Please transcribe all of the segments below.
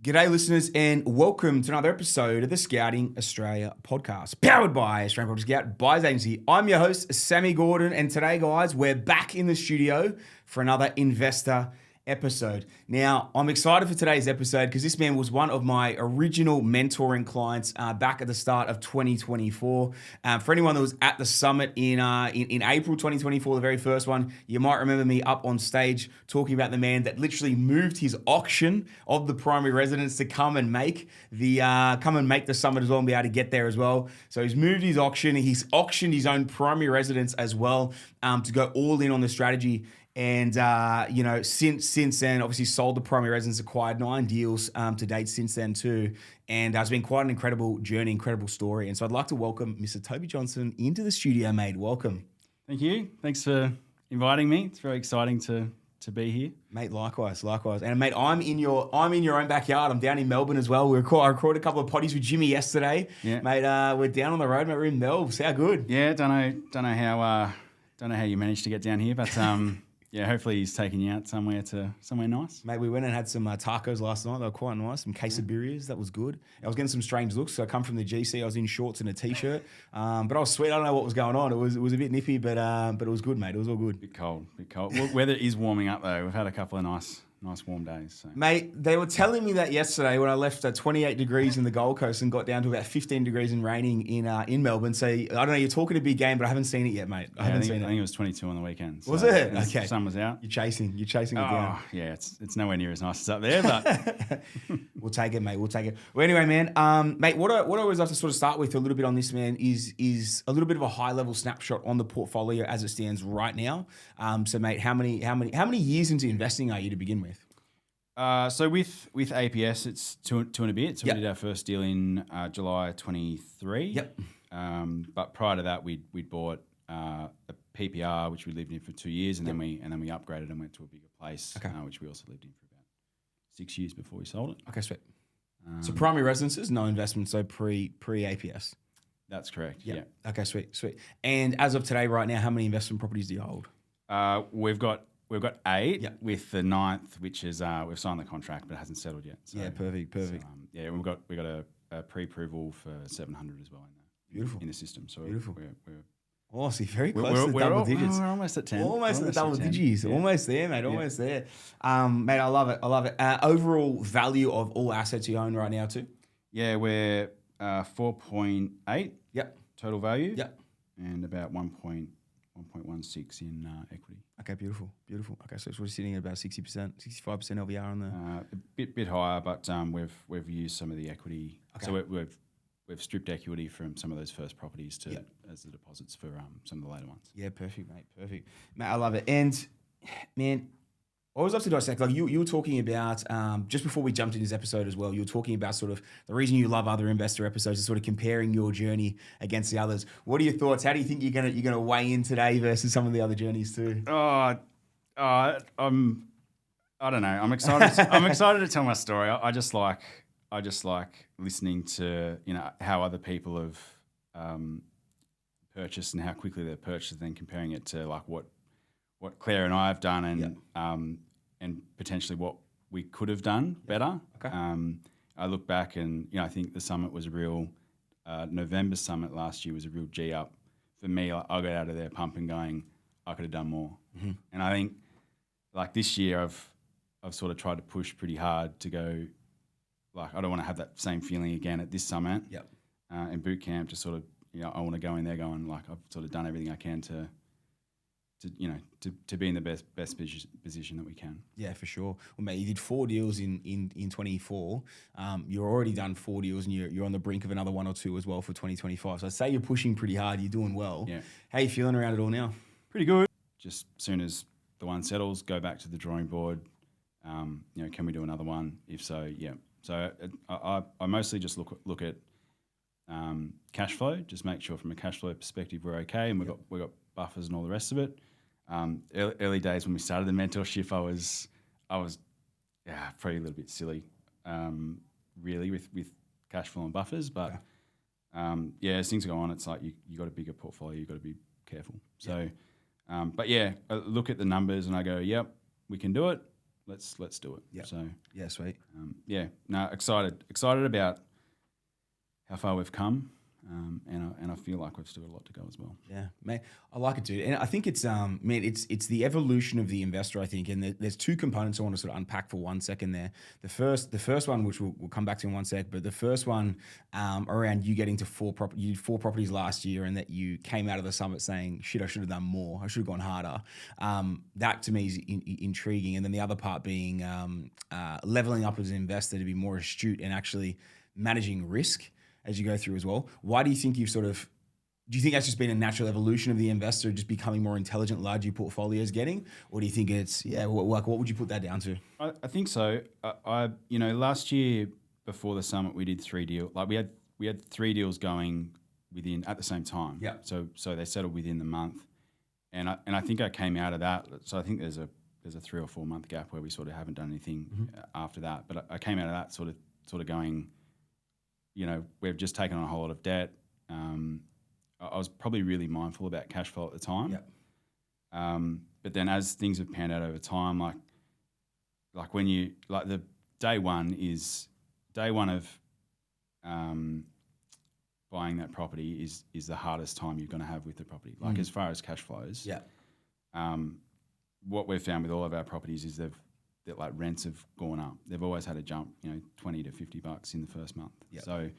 G'day listeners and welcome to another episode of the Scouting Australia podcast, powered by Australian Property Scout Buyers Agency. I'm your host, Sammy Gordon, and today, guys, we're back in the studio for another investor episode. Now, I'm excited for today's episode because this man was one of my original mentoring clients back at the start of 2024. For anyone that was at the summit in April 2024, the very first one, you might remember me up on stage talking about the man that literally moved his auction of the primary residence to come and make the summit as well and be able to get there as well. So he's moved his auction. He's auctioned his own primary residence as well to go all in on the strategy. And, since then, obviously sold the primary residence, acquired 9 deals to date since then too. And it's been quite an incredible journey, incredible story. And so I'd like to welcome Mr. Toby Johnson into the studio, mate. Welcome. Thank you. Thanks for inviting me. It's very exciting to be here. Mate, likewise. And mate, I'm in your own backyard. I'm down in Melbourne as well. I recorded a couple of potties with Jimmy yesterday. Yeah. Mate, we're down on the road, mate. We're in Melbourne. How good? Yeah, don't know how you managed to get down here, but yeah, hopefully he's taking you out somewhere nice. Mate, we went and had some tacos last night. They were quite nice. Some quesadillas. That was good. I was getting some strange looks. So I come from the GC. I was in shorts and a t-shirt, but I was sweet. I don't know what was going on. It was a bit nippy, but it was good, mate. It was all good. Bit cold. Well, weather is warming up though. We've had a couple of nice warm days. So. Mate, they were telling me that yesterday when I left at 28 degrees in the Gold Coast and got down to about 15 degrees and raining in Melbourne. So I don't know, you're talking a big game, but I haven't seen it yet, mate. I think it was 22 on the weekend. So was it? Okay. The sun was out. You're chasing it down. Yeah, it's nowhere near as nice as up there, but we'll take it, mate. We'll take it. Well, anyway, man, what I always like to sort of start with a little bit on this, man, is a little bit of a high level snapshot on the portfolio as it stands right now. So, mate, how many years into investing are you to begin with? So with APS, it's two and a bit. So we did our first deal in July 23. Yep. But prior to that, we'd bought a PPR, which we lived in for 2 years, and then we upgraded and went to a bigger place, which we also lived in for about 6 years before we sold it. Okay, sweet. So primary residences, no investment, so pre APS. That's correct. Yeah. Okay, sweet. And as of today, right now, how many investment properties do you hold? We've got 8 with the 9th, which is we've signed the contract but it hasn't settled yet. So, yeah, perfect. So, we've got a pre-approval for 700 as well in the system. So beautiful. We're see, very close to double digits. We're almost at 10. Almost at the double digits. Yeah. Almost there, mate. Almost there. Mate, I love it. Overall value of all assets you own right now too? Yeah, we're 4.8. Yep. Total value. Yep. And about 1.16 in equity. Okay, beautiful. Okay, so we're sitting at about 60%, 65% LVR on the... A bit higher, but we've used some of the equity. Okay. So we've stripped equity from some of those first properties as the deposits for some of the later ones. Yeah, perfect, mate. Perfect. Mate, I love it. And, man, I always love to dissect, like you were talking about, just before we jumped into this episode as well, you were talking about sort of the reason you love other investor episodes is sort of comparing your journey against the others. What are your thoughts? How do you think you're gonna weigh in today versus some of the other journeys too? I don't know. I'm excited. I'm excited to tell my story. I just like listening to how other people have purchased and how quickly they've purchased, and then comparing it to like what Claire and I have done and potentially what we could have done better. Okay. I look back and I think the summit was a real November summit last year was a real G up for me. I got out of there pumping, going, I could have done more. Mm-hmm. And I think like this year I've sort of tried to push pretty hard to go. Like I don't want to have that same feeling again at this summit. Yep. And boot camp to sort of I want to go in there going like I've sort of done everything I can to be in the best position that we can. Yeah, for sure. Well, mate, you did 4 deals in 24. You're already done 4 deals, and you're on the brink of another 1 or 2 as well for 2025. So I'd say you're pushing pretty hard. You're doing well. Yeah. How are you feeling around it all now? Pretty good. Just as soon as the one settles, go back to the drawing board. Can we do another one? If so, yeah. So I mostly just look at cash flow. Just make sure from a cash flow perspective we're okay, and we've got buffers and all the rest of it. Early days when we started the mentorship, I was probably a little bit silly, really with cash flow and buffers. But as things go on, it's like you got a bigger portfolio, you got to be careful. So, I look at the numbers and I go, yep, we can do it. let's do it. Yeah. So Yeah, sweet. excited about how far we've come, and I feel like we've still got a lot to go as well. Yeah, man, I like it, dude. And I think it's it's the evolution of the investor, I think. And there's two components I want to sort of unpack for 1 second there. The first one, which we'll come back to in 1 sec, but the first one around you getting to you did 4 properties last year, and that you came out of the summit saying, shit, I should have done more. I should have gone harder. That to me is intriguing. And then the other part being leveling up as an investor to be more astute and actually managing risk as you go through as well. Why do you think do you think that's just been a natural evolution of the investor just becoming more intelligent, larger your portfolio is getting? Or do you think it's, what would you put that down to? I think so. Last year before the summit, we did 3 deals. Like we had 3 deals going at the same time. Yeah. So they settled within the month. And I think I came out of that. So I think there's a 3 or 4 month gap where we sort of haven't done anything after that. But I came out of that sort of going, we've just taken on a whole lot of debt. I was probably really mindful about cash flow at the time. Yep. But then as things have panned out over time, like when you, like the day one of buying that property is the hardest time you're going to have with the property. Like as far as cash flows. Yeah. What we've found with all of our properties is that like rents have gone up. They've always had a jump, $20 to $50 in the first month. Yep. So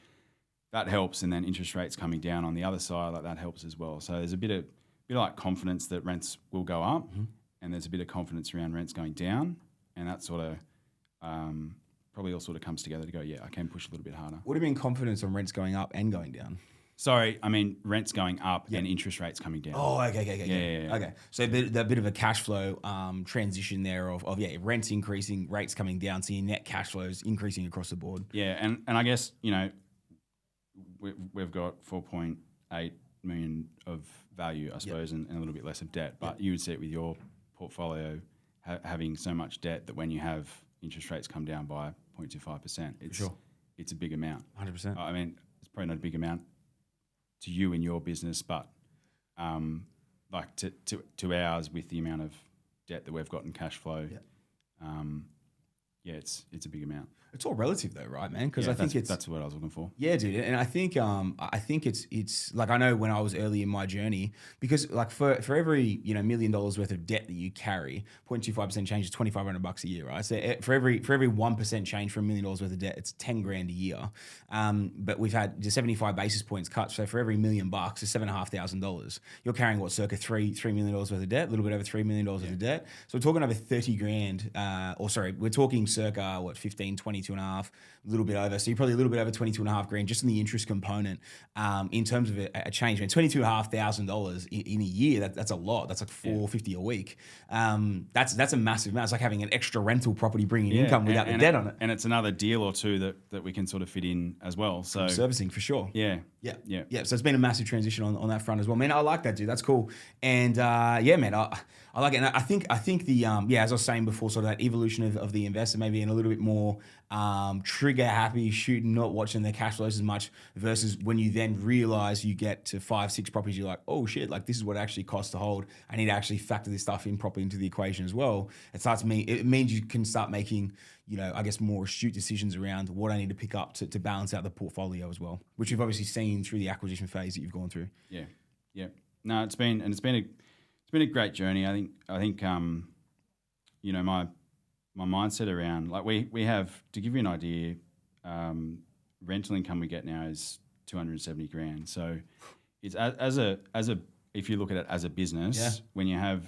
that helps, and then interest rates coming down on the other side, like that helps as well. So there's a bit of like confidence that rents will go up, and there's a bit of confidence around rents going down, and that sort of probably all sort of comes together to go, I can push a little bit harder. What do you mean confidence on rents going up and going down? Sorry, I mean rents going up and interest rates coming down. Oh, okay. Yeah. Okay, so a bit of a cash flow transition there of rents increasing, rates coming down, so your net cash flows increasing across the board. Yeah, and I guess, we've got 4.8 million of value, I suppose, and a little bit less of debt. But you would see it with your portfolio having so much debt that when you have interest rates come down by 0.25%, it's a big amount. 100%. I mean, it's probably not a big amount to you in your business, but like to ours with the amount of debt that we've got in cash flow, it's a big amount. It's all relative though, right, man? Because I think that's what I was looking for. Yeah, dude, and I think it's like, I know when I was early in my journey, because like for every $1 million worth of debt that you carry, 0.25% change is $2,500 a year, right? So for every 1% change for $1 million worth of debt, it's $10,000 a year. But we've had just 75 basis points cut, so for every $1 million, it's $7,500. You're carrying what, circa $3 million worth of debt, a little bit over $3 million worth of debt. So we're talking over $30,000, we're talking circa what, 15, 22 and a half, a little bit over. So you're probably a little bit over 22 and a half grand just in the interest component. In terms of a change, man, $22,500 in a year, that's a lot. That's like $450 a week. That's a massive amount. It's like having an extra rental property bringing income without the debt on it. And it's another deal or two that we can sort of fit in as well. So servicing for sure. Yeah. So it's been a massive transition on that front as well. Man, I like that, dude. That's cool. And man, I like it. And I think the as I was saying before, sort of that evolution of the investor maybe in a little bit more trigger happy, shooting, not watching their cash flows as much, versus when you then realize you get to 5-6 properties, you're like, oh shit, like this is what it actually costs to hold. I need to actually factor this stuff in properly into the equation as well. It means you can start making, I guess more astute decisions around what I need to pick up to balance out the portfolio as well, which you've obviously seen through the acquisition phase that you've gone through. Yeah. No, it's been a great journey. I think my mindset around, like we have, to give you an idea, rental income we get now is 270 grand. So it's as a if you look at it as a business, when you have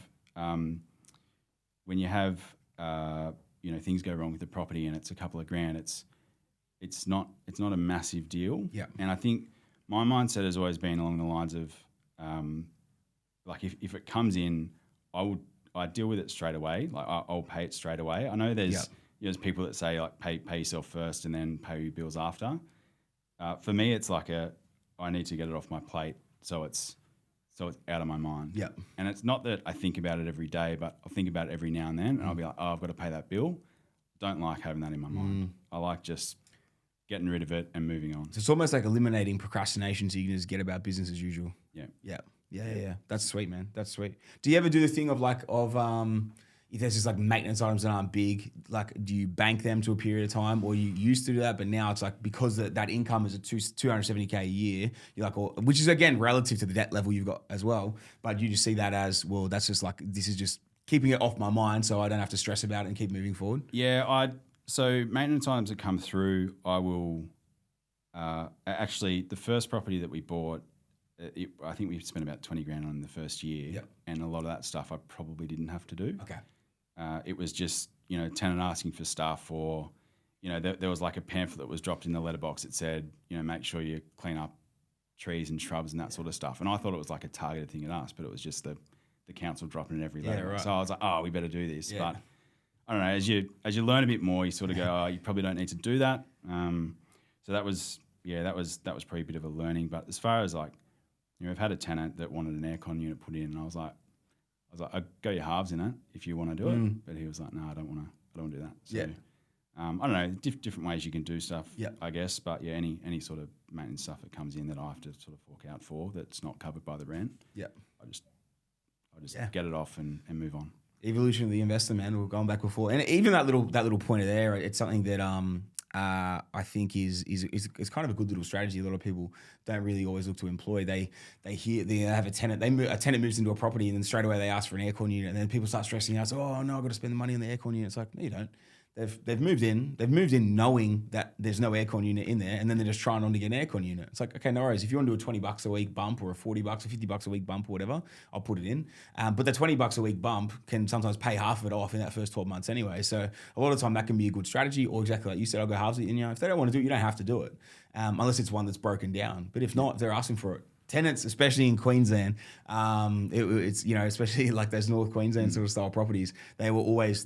things go wrong with the property and it's a couple of grand, it's not a massive deal. Yeah. And I think my mindset has always been along the lines of like if it comes in, I deal with it straight away. Like I'll pay it straight away. I know there's people that say like pay yourself first and then pay your bills after. For me, it's like I need to get it off my plate so it's out of my mind. Yeah. And it's not that I think about it every day, but I'll think about it every now and then, and I'll be like, oh, I've got to pay that bill. Don't like having that in my mind. I like just getting rid of it and moving on. So it's almost like eliminating procrastination so you can just get about business as usual. Yeah. Yeah. That's sweet, man. That's sweet. Do you ever do the thing of if there's just like maintenance items that aren't big, like do you bank them to a period of time, or you used to do that, but now it's like because that income is a 270K a year, you're like, which is again relative to the debt level you've got as well, but you just see that as, well, that's just like, this is just keeping it off my mind so I don't have to stress about it and keep moving forward. Yeah, so maintenance items that come through, I will actually the first property that we bought, I think we spent about 20 grand on the first year, Yep. and a lot of that stuff I probably didn't have to do. Okay. It was just, tenant asking for stuff, or, there was like a pamphlet that was dropped in the letterbox that said, make sure you clean up trees and shrubs and that sort of stuff. And I thought it was like a targeted thing at us, but it was just the council dropping in every letter. Right. So I was like, oh, we better do this. Yeah. But I don't know, as you learn a bit more, you sort of go, oh, you probably don't need to do that. So that was probably a bit of a learning. But as far as like, we've had a tenant that wanted an aircon unit put in, and I was like, I'd go your halves in it if you want to do it. But he was like, no, I don't want to do that. So, I don't know, different ways you can do stuff, I guess. But yeah, any sort of maintenance stuff that comes in that I have to sort of fork out for that's not covered by the rent, I just get it off and move on. Evolution of the investor, man. We're going back before, and even that little pointer there, it's something that I think is kind of a good little strategy. A lot of people don't really always look to employ. They have a tenant. A tenant moves into a property, and then straight away they ask for an aircon unit, and then people start stressing out. So, oh no, I've got to spend the money on the aircon unit. It's like, no, you don't. They've moved in. They've moved in knowing that there's no aircon unit in there, and then they're just trying on to get an aircon unit. It's like, okay, no worries. If you want to do a $20 a week bump, or a $40 or $50 a week bump, or whatever, I'll put it in. But the $20 a week bump can sometimes pay half of it off in that first 12 months anyway. So a lot of the time that can be a good strategy, or exactly like you said, I'll go halves it. And if they don't want to do it, you don't have to do it, unless it's one that's broken down. But if not, if they're asking for it. Tenants, especially in Queensland, it's especially like those North Queensland sort of style properties, they were always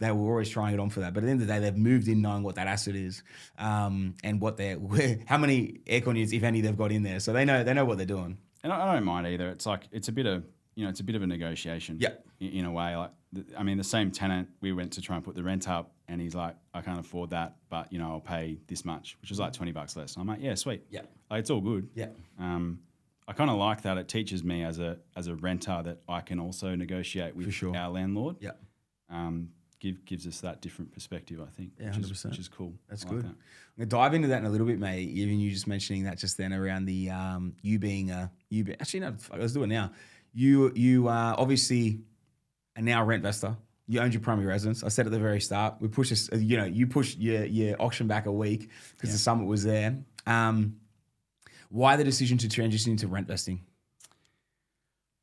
trying it on for that. But at the end of the day, they've moved in knowing what that asset is, and how many aircon units, if any, they've got in there. So they know what they're doing. And I don't mind either. It's like it's a bit of a negotiation. Yeah. In a way, like the same tenant, we went to try and put the rent up, and he's like, I can't afford that, but I'll pay this much, which is like $20 less. And I'm like, yeah, sweet. Yeah. Like, it's all good. Yeah. I kind of like that. It teaches me as a renter that I can also negotiate with our landlord. Yeah. Gives us that different perspective, I think. Yeah, 100%. Which is cool. That's good. I'm going to dive into that in a little bit, mate. Even you just mentioning that just then around the actually no, let's do it now. You obviously are now a rentvestor. You owned your primary residence. I said at the very start, we pushed this. You pushed your auction back a week because the summit was there. Why the decision to transition into rentvesting?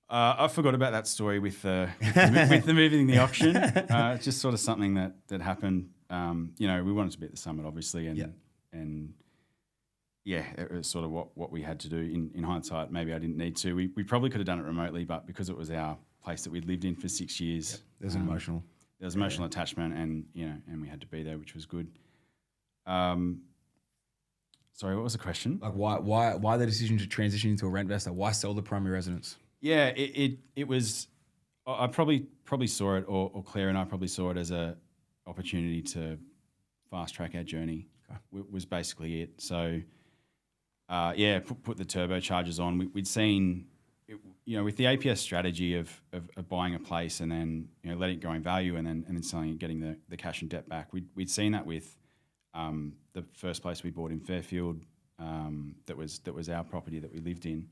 I forgot about that story with the moving the auction. It's just sort of something that happened. We wanted to be at the summit, obviously, and it was sort of what we had to do. In hindsight, maybe I didn't need to. We probably could have done it remotely, but because it was our place that we'd lived in for 6 years, there's an emotional. There was emotional attachment, and we had to be there, which was good. Sorry, what was the question? Like why the decision to transition into a rentvestor? Why sell the primary residence? Yeah, it was. I probably saw it, or Claire and I probably saw it as a opportunity to fast track our journey. Okay. Was basically it. So, put the turbochargers on. We'd seen, with the APS strategy of buying a place and then letting it go in value and then selling it, getting the cash and debt back. We'd seen that with the first place we bought in Fairfield, that was our property that we lived in.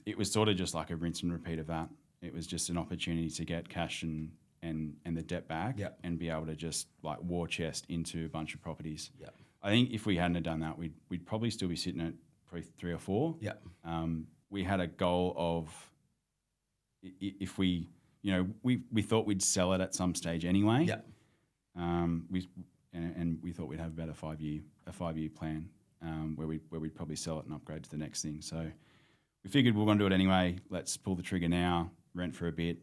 It was sort of just like a rinse and repeat of that. It was just an opportunity to get cash and the debt back, and be able to just like war chest into a bunch of properties. Yeah. I think if we hadn't have done that, we'd probably still be sitting at probably 3 or 4. Yeah. We had a goal of if we thought we'd sell it at some stage anyway. Yeah. We thought we'd have about a 5-year plan where we'd probably sell it and upgrade to the next thing. So we figured we're going to do it anyway. Let's pull the trigger now, rent for a bit,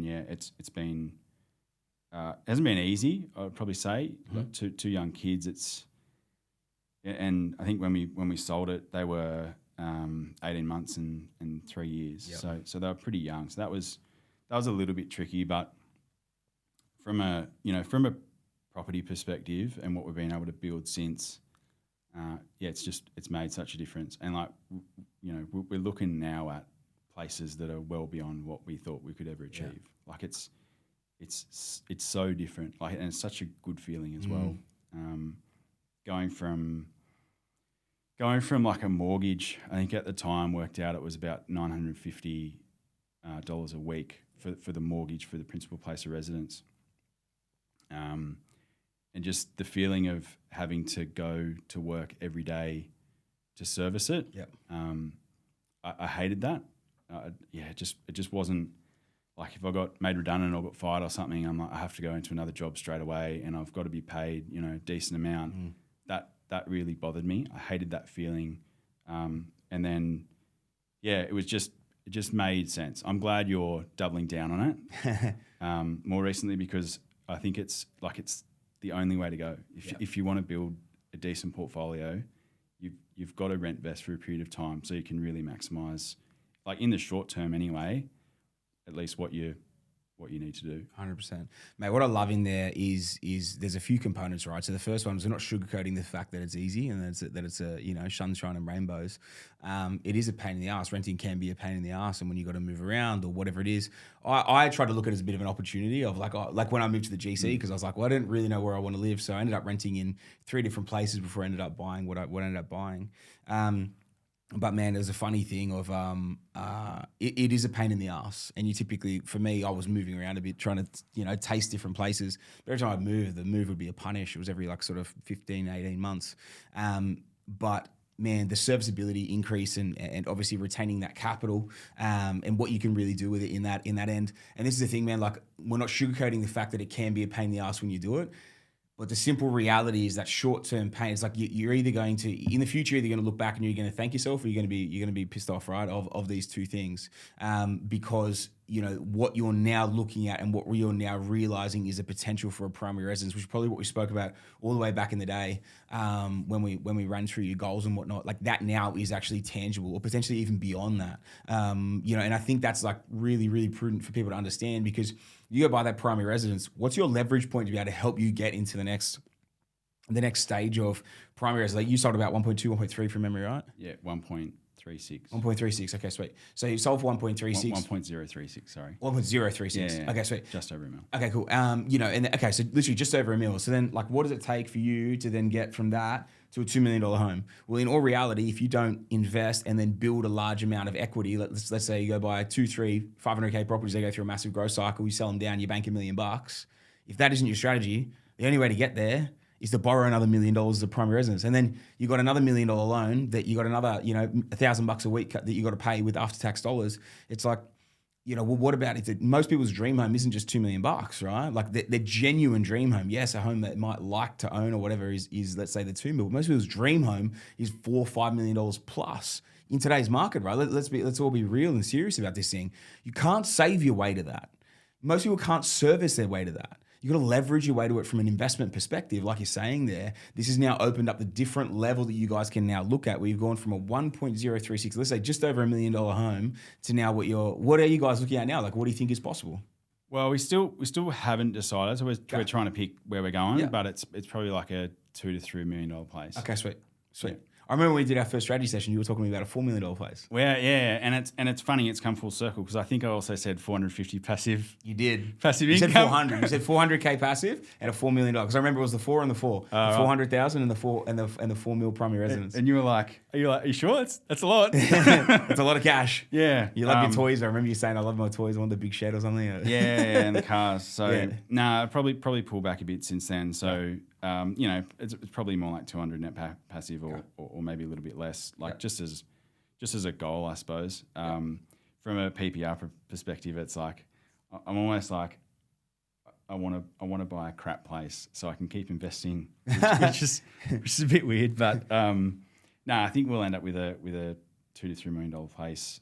it's been hasn't been easy. I'd probably say. Mm-hmm. Got two young kids. And I think when we sold it, they were 18 months and 3 years. Yep. So they were pretty young. So that was a little bit tricky, but from a property perspective and what we've been able to build since, it's made such a difference. And we're looking now at places that are well beyond what we thought we could ever achieve. Like it's so different. Like, and it's such a good feeling as well. Going from like a mortgage, I think at the time worked out it was about $950 a week for the mortgage for the principal place of residence. And just the feeling of having to go to work every day to service it. Yep. I hated that. It just wasn't like if I got made redundant or got fired or something, I'm like, I have to go into another job straight away and I've got to be paid, a decent amount. That really bothered me. I hated that feeling. And then, it just made sense. I'm glad you're doubling down on it more recently because I think it's the only way to go. If you want to build a decent portfolio, you've got to rent vest for a period of time so you can really maximize, like in the short term anyway, at least what you need to do. 100%. Mate, what I love in there is there's a few components, right? So the first one is we're not sugarcoating the fact that it's easy and that it's sunshine and rainbows. It is a pain in the ass. Renting can be a pain in the ass, and when you got to move around or whatever it is, I try to look at it as a bit of an opportunity of like when I moved to the GC, because I was like, well, I didn't really know where I want to live, so I ended up renting in 3 different places before I ended up buying what I ended up buying. But man, there's a funny thing of it is a pain in the ass, and you typically, for me, I was moving around a bit, trying to taste different places. But every time I'd move, the move would be a punish. It was every like sort of 15, 18 months. But man, the serviceability increase and obviously retaining that capital and what you can really do with it in that end. And this is the thing, man. Like, we're not sugarcoating the fact that it can be a pain in the ass when you do it. But the simple reality is that short-term pain. It's like you're either going to, in the future, either going to look back and you're going to thank yourself, or you're going to be pissed off, right? Of these two things, because what you're now looking at and what you're now realizing is a potential for a primary residence, which is probably what we spoke about all the way back in the day when we ran through your goals and whatnot. Like, that now is actually tangible, or potentially even beyond that. And I think that's like really, really prudent for people to understand, because you go buy that primary residence. What's your leverage point to be able to help you get into the next stage of primary residence? Like, you sold about 1.2, 1.3 from memory, right? Yeah, 1.36. 1.36. Okay, sweet. So you sold for 1.36. 1.036. Sorry. 1.036. Yeah. Okay, sweet. Just over $1 million. Okay, cool. So literally just over $1 million. So then, like, what does it take for you to then get from that to a $2 million home? Well, in all reality, if you don't invest and then build a large amount of equity, let's say you go buy 2, 3, 500K properties, they go through a massive growth cycle, you sell them down, you bank $1 million. If that isn't your strategy, the only way to get there is to borrow another $1 million as a primary residence. And then you got another $1 million loan that you got another, $1,000 a week that you got to pay with after-tax dollars. It's like, well, what about if most people's dream home isn't just $2 million, right? Like, the genuine dream home, yes, a home that might like to own or whatever is let's say the $2 million. Most people's dream home is $4 or $5 million plus in today's market, right? Let's all be real and serious about this thing. You can't save your way to that. Most people can't service their way to that. You got to leverage your way to it from an investment perspective, like you're saying there. This has now opened up the different level that you guys can now look at. We've gone from a 1.036, let's say just over $1 million home, to now what are you guys looking at now? Like, what do you think is possible? Well, we still haven't decided, so we're trying to pick where we're going, but it's probably like a $2 to $3 million place. Okay, sweet. Yeah. I remember when we did our first strategy session, you were talking about a $4 million place. Well, yeah, and it's funny, it's come full circle, because I think I also said 450 passive. You did. Passive income. You said 400. You said 400K passive and a $4 million. Because I remember it was the 4 and the 4. The 400,000 and the 4 and the $4 million primary residence. And you were like, are you sure? That's a lot. It's a lot of cash. Yeah. You love your toys. I remember you saying, I love my toys. I want the big shed or something. Yeah, and the cars. So probably pull back a bit since then. So it's probably more like 200 net passive or maybe a little bit less. Like just as a goal, I suppose. From a PPR perspective, it's like I'm almost like I want to buy a crap place so I can keep investing, which is a bit weird. But I think we'll end up with a $2 to $3 million place.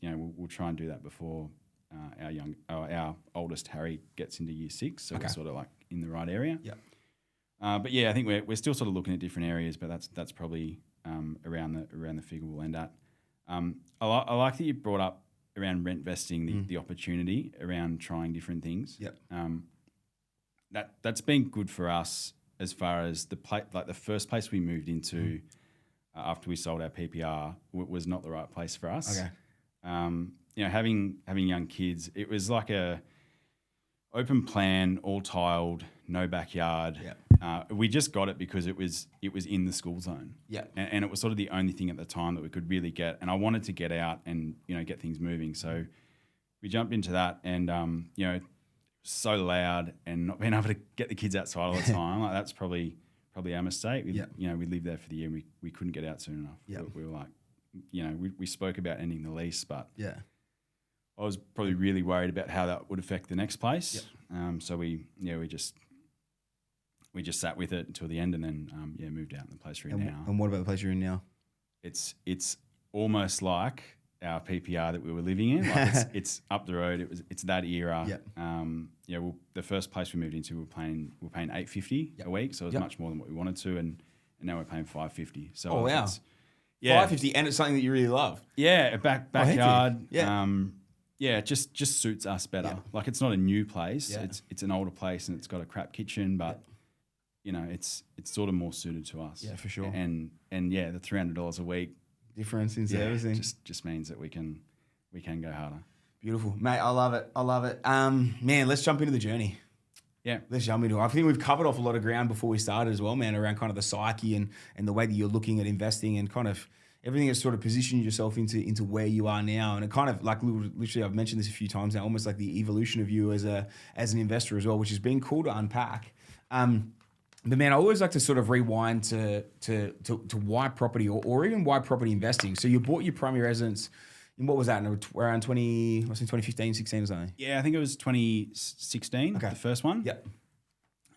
We'll try and do that before our oldest Harry gets into year 6, so we're sort of like in the right area. Yeah. But I think we're still sort of looking at different areas, but that's probably around the figure we'll end at. I like that you brought up around rentvesting the opportunity around trying different things. Yep. That's been good for us as far as the first place we moved into after we sold our PPR was not the right place for us. Okay. Having young kids, it was like a open plan, all tiled, no backyard. Yeah. We just got it because it was in the school zone. Yeah. And it was sort of the only thing at the time that we could really get. And I wanted to get out and get things moving. So we jumped into that, and so loud and not being able to get the kids outside all the time. Like that's probably our mistake. We lived there for the year and we couldn't get out soon enough. Yeah. We were like, we spoke about ending the lease, but yeah. I was probably really worried about how that would affect the next place. Yep. So we just sat with it until the end, and then moved out in the place we're in now. And what about the place you're in now? It's almost like our PPR that we were living in. Like it's up the road. It's that era. Yep. The first place we moved into, we were paying $850 a week, so it was much more than what we wanted to, and now we're paying $550. So oh wow, $550, and it's something that you really love. Yeah, backyard. Yeah. It just suits us better. Yeah. Like it's not a new place. Yeah. It's an older place, and it's got a crap kitchen, but it's sort of more suited to us. Yeah, for sure. And the $300 a week difference in servicing just means that we can go harder. Beautiful, mate. I love it. Man, let's jump into the journey. Yeah, let's jump into it. I think we've covered off a lot of ground before we started as well, man, around kind of the psyche and the way that you're looking at investing and kind of everything that's sort of positioned yourself into where you are now. And it kind of like literally, I've mentioned this a few times now, almost like the evolution of you as an investor as well, which has been cool to unpack. But man, I always like to sort of rewind to why property or even why property investing. So you bought your primary residence in, what was that, around 2015, 16 or something? Yeah, I think it was 2016, the first one. Yep.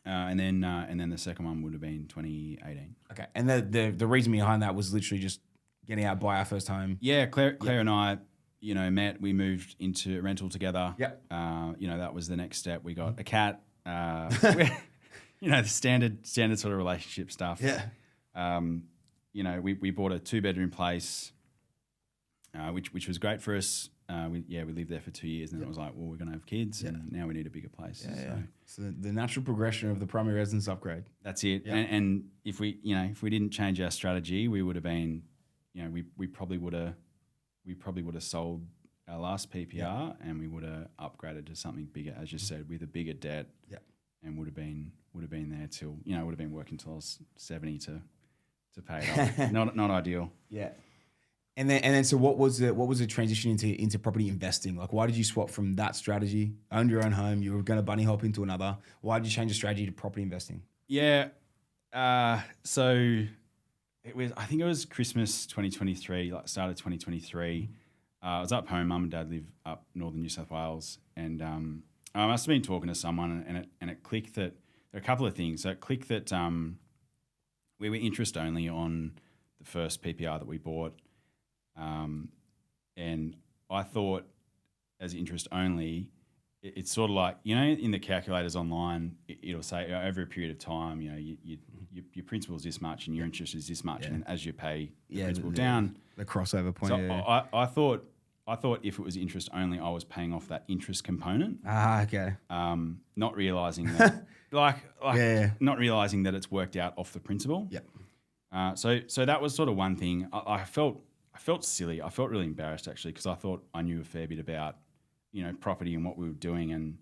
And then the second one would have been 2018. Okay. And the reason behind that was literally just getting out, buy our first home. Yeah, Claire and I, met. We moved into rental together. Yep. That was the next step. We got a cat. The standard sort of relationship stuff. Yeah. We bought a 2-bedroom place, which was great for us. We lived there for 2 years, and then it was like, well, we're going to have kids, and now we need a bigger place. So the natural progression of the primary residence upgrade. That's it. Yeah. And if we didn't change our strategy, we would have been, we probably would have sold our last PPR, and we would have upgraded to something bigger, as you said, with a bigger debt. Yeah. And would have been there till would have been working till I was 70 to pay it off. not ideal. Yeah. And then so what was the transition into property investing? Like, why did you swap from that strategy, owned your own home, you were going to bunny hop into another? Why did you change the strategy to property investing? Yeah. So I think it was Christmas 2023, like start of 2023. I was up home. Mum and Dad live up northern New South Wales, and I must have been talking to someone, and it clicked that there are a couple of things. So it clicked that we were interest only on the first PPR that we bought, and I thought as interest only, it's sort of like, in the calculators online, it'll say over a period of time, your principal is this much and your interest is this much, and as you pay the principal down, the crossover point. So I thought if it was interest only, I was paying off that interest component. Okay. Not realizing that, not realizing that it's worked out off the principal. Yeah. So that was sort of one thing. I felt silly. I felt really embarrassed actually, because I thought I knew a fair bit about, property and what we were doing, and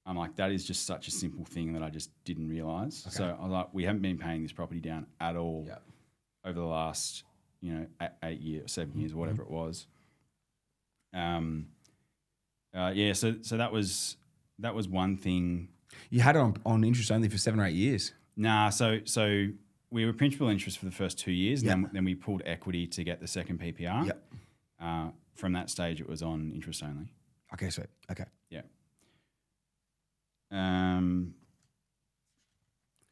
I'm like, that is just such a simple thing that I just didn't realize. Okay. So I was like, we haven't been paying this property down at all over the last, 8 years, 7 years, whatever it was. So that was one thing. You had it on interest only for 7 or 8 years. Nah, so we were principal interest for the first 2 years, and then we pulled equity to get the second PPR. Yep. From that stage, it was on interest only. Okay, sweet. Okay. Yeah.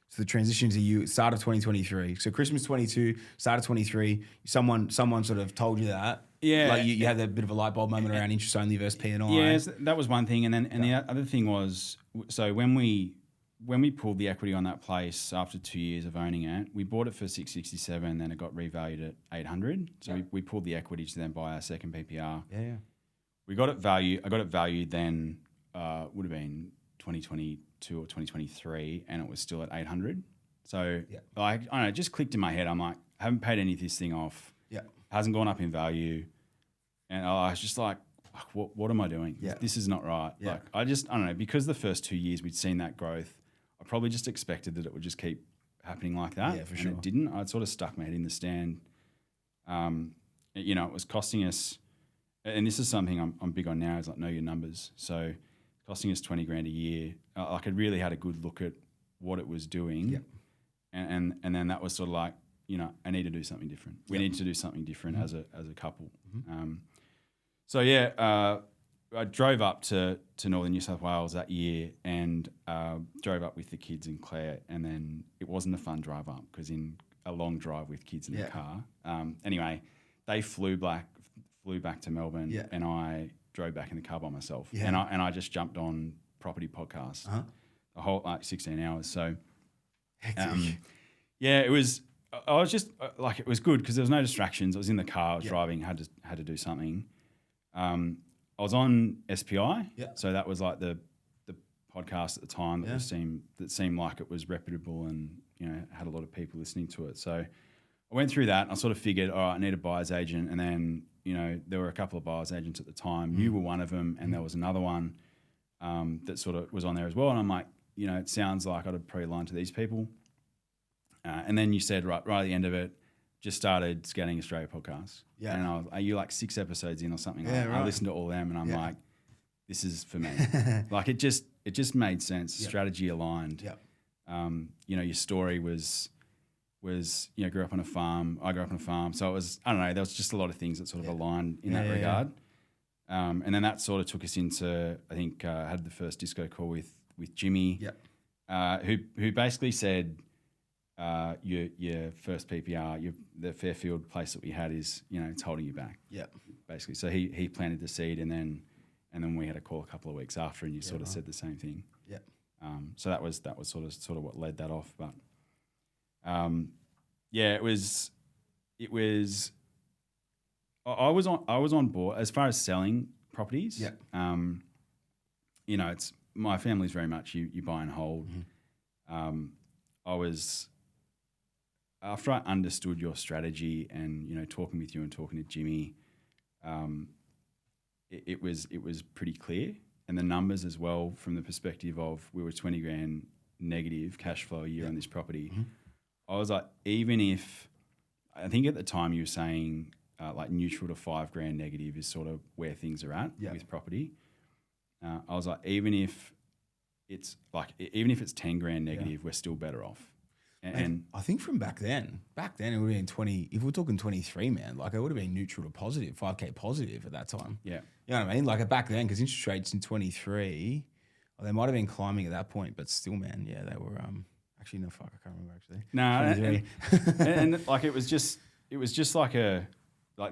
So the transition to you, start of 2023. So Christmas 22, start of 23. Someone sort of told you that. Yeah. Like you had that bit of a light bulb moment around interest only versus P&I. Yes, that was one thing, and then the other thing was, so when we pulled the equity on that place after 2 years of owning it, we bought it for $667, then it got revalued at $800. So we pulled the equity to then buy our second PPR. Yeah. We got it valued. I got it valued then. Would have been 2022 or 2023, and it was still at $800. So I don't know, it just clicked in my head. I'm like, I haven't paid any of this thing off. Yeah. Hasn't gone up in value. And I was just like, what am I doing? Yeah. This is not right. Yeah. Like, I don't know, because the first 2 years we'd seen that growth, I probably just expected that it would just keep happening like that. Yeah, for and sure. it didn't. I'd sort of stuck my head in the stand. It was costing us, and this is something I'm big on now, is like know your numbers. So costing us 20 grand a year. Like I really had a good look at what it was doing. Yeah. And then that was sort of like, I need to do something different. We need to do something different as a couple. I drove up to northern New South Wales that year and drove up with the kids and Claire, and then it wasn't a fun drive up because in a long drive with kids in the car. Anyway, they flew back to Melbourne, and I drove back in the car by myself. Yeah. And I just jumped on property podcasts the whole 16 hours. So, it was. I was just it was good because there was no distractions. I was in the car, I was driving, had to do something. I was on SPI, so that was like the podcast at the time that seemed like it was reputable and had a lot of people listening to it. So I went through that and I sort of figured, all right, I need a buyer's agent, and then there were a couple of buyer's agents at the time. You were one of them, and there was another one that sort of was on there as well. And I'm like, it sounds like I'd probably line to these people. And then you said right at the end of it, just started Scouting Australia podcast. Yeah. And I was, are you like 6 episodes in or something? Yeah, right. I listened to all of them and I'm like, this is for me. Like it just made sense. Yep. Strategy aligned. Yep. Your story was grew up on a farm. I grew up on a farm. So it was, I don't know, there was just a lot of things that sort of aligned in that regard. And then that sort of took us into, I think, had the first disco call with Jimmy, who basically said, your first PPR, the Fairfield place that we had is, it's holding you back. Yeah. Basically. So he planted the seed and then we had a call a couple of weeks after and you sort of said the same thing. Yeah. So that was sort of what led that off. But it was I was on board as far as selling properties. Yeah. It's my family's very much you buy and hold. Mm-hmm. I was, after I understood your strategy and talking with you and talking to Jimmy, it was pretty clear, and the numbers as well from the perspective of we were 20 grand negative cash flow a year on this property. Mm-hmm. I was like, even if I think at the time you were saying like neutral to 5 grand negative is sort of where things are at with property. I was like, even if it's 10 grand negative, we're still better off. And I think from back then it would have been 20. If we're talking 23, man, like it would have been neutral to positive, 5K positive at that time. Yeah, you know what I mean? Like back then, because interest rates in 23, they might have been climbing at that point, but still, man, they were. Actually, no, fuck, I can't remember actually. No, and like it was just like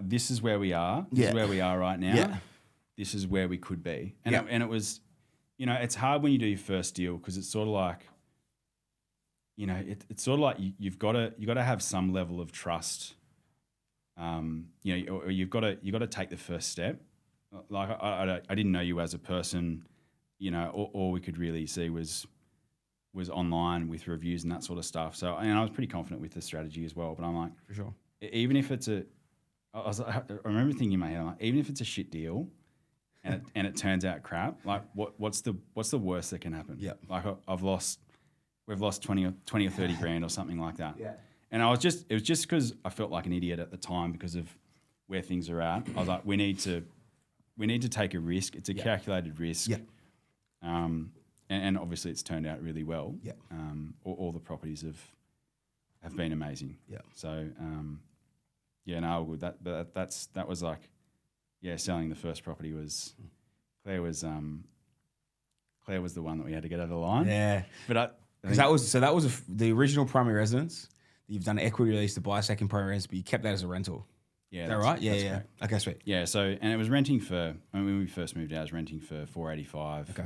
this is where we are. This is where we are right now. Yeah. This is where we could be, and it was, it's hard when you do your first deal because it's sort of like. It's sort of like you've got to have some level of trust. Or you've got to take the first step. Like I didn't know you as a person, all we could really see was online with reviews and that sort of stuff. So I was pretty confident with the strategy as well. But I'm like, for sure, even if it's I remember thinking in my head, I'm like, even if it's a shit deal, and it turns out crap, like what's the worst that can happen? Yeah, like we've lost 20 or 30 grand or something like that. Yeah. And it was just because I felt like an idiot at the time because of where things are at. I was like, we need to take a risk. It's a calculated risk. Yeah. And obviously it's turned out really well. Yeah. All the properties have been amazing. Yeah. So good. That was like, selling the first property was Claire was the one that we had to get over the line. Yeah. But because that was the original primary residence. You've done an equity release to buy a second primary residence, but you kept that as a rental. Yeah, is that right? Yeah. Correct. Okay, sweet. Yeah. So and it was renting for. When we first moved out, I was renting for $485. Okay.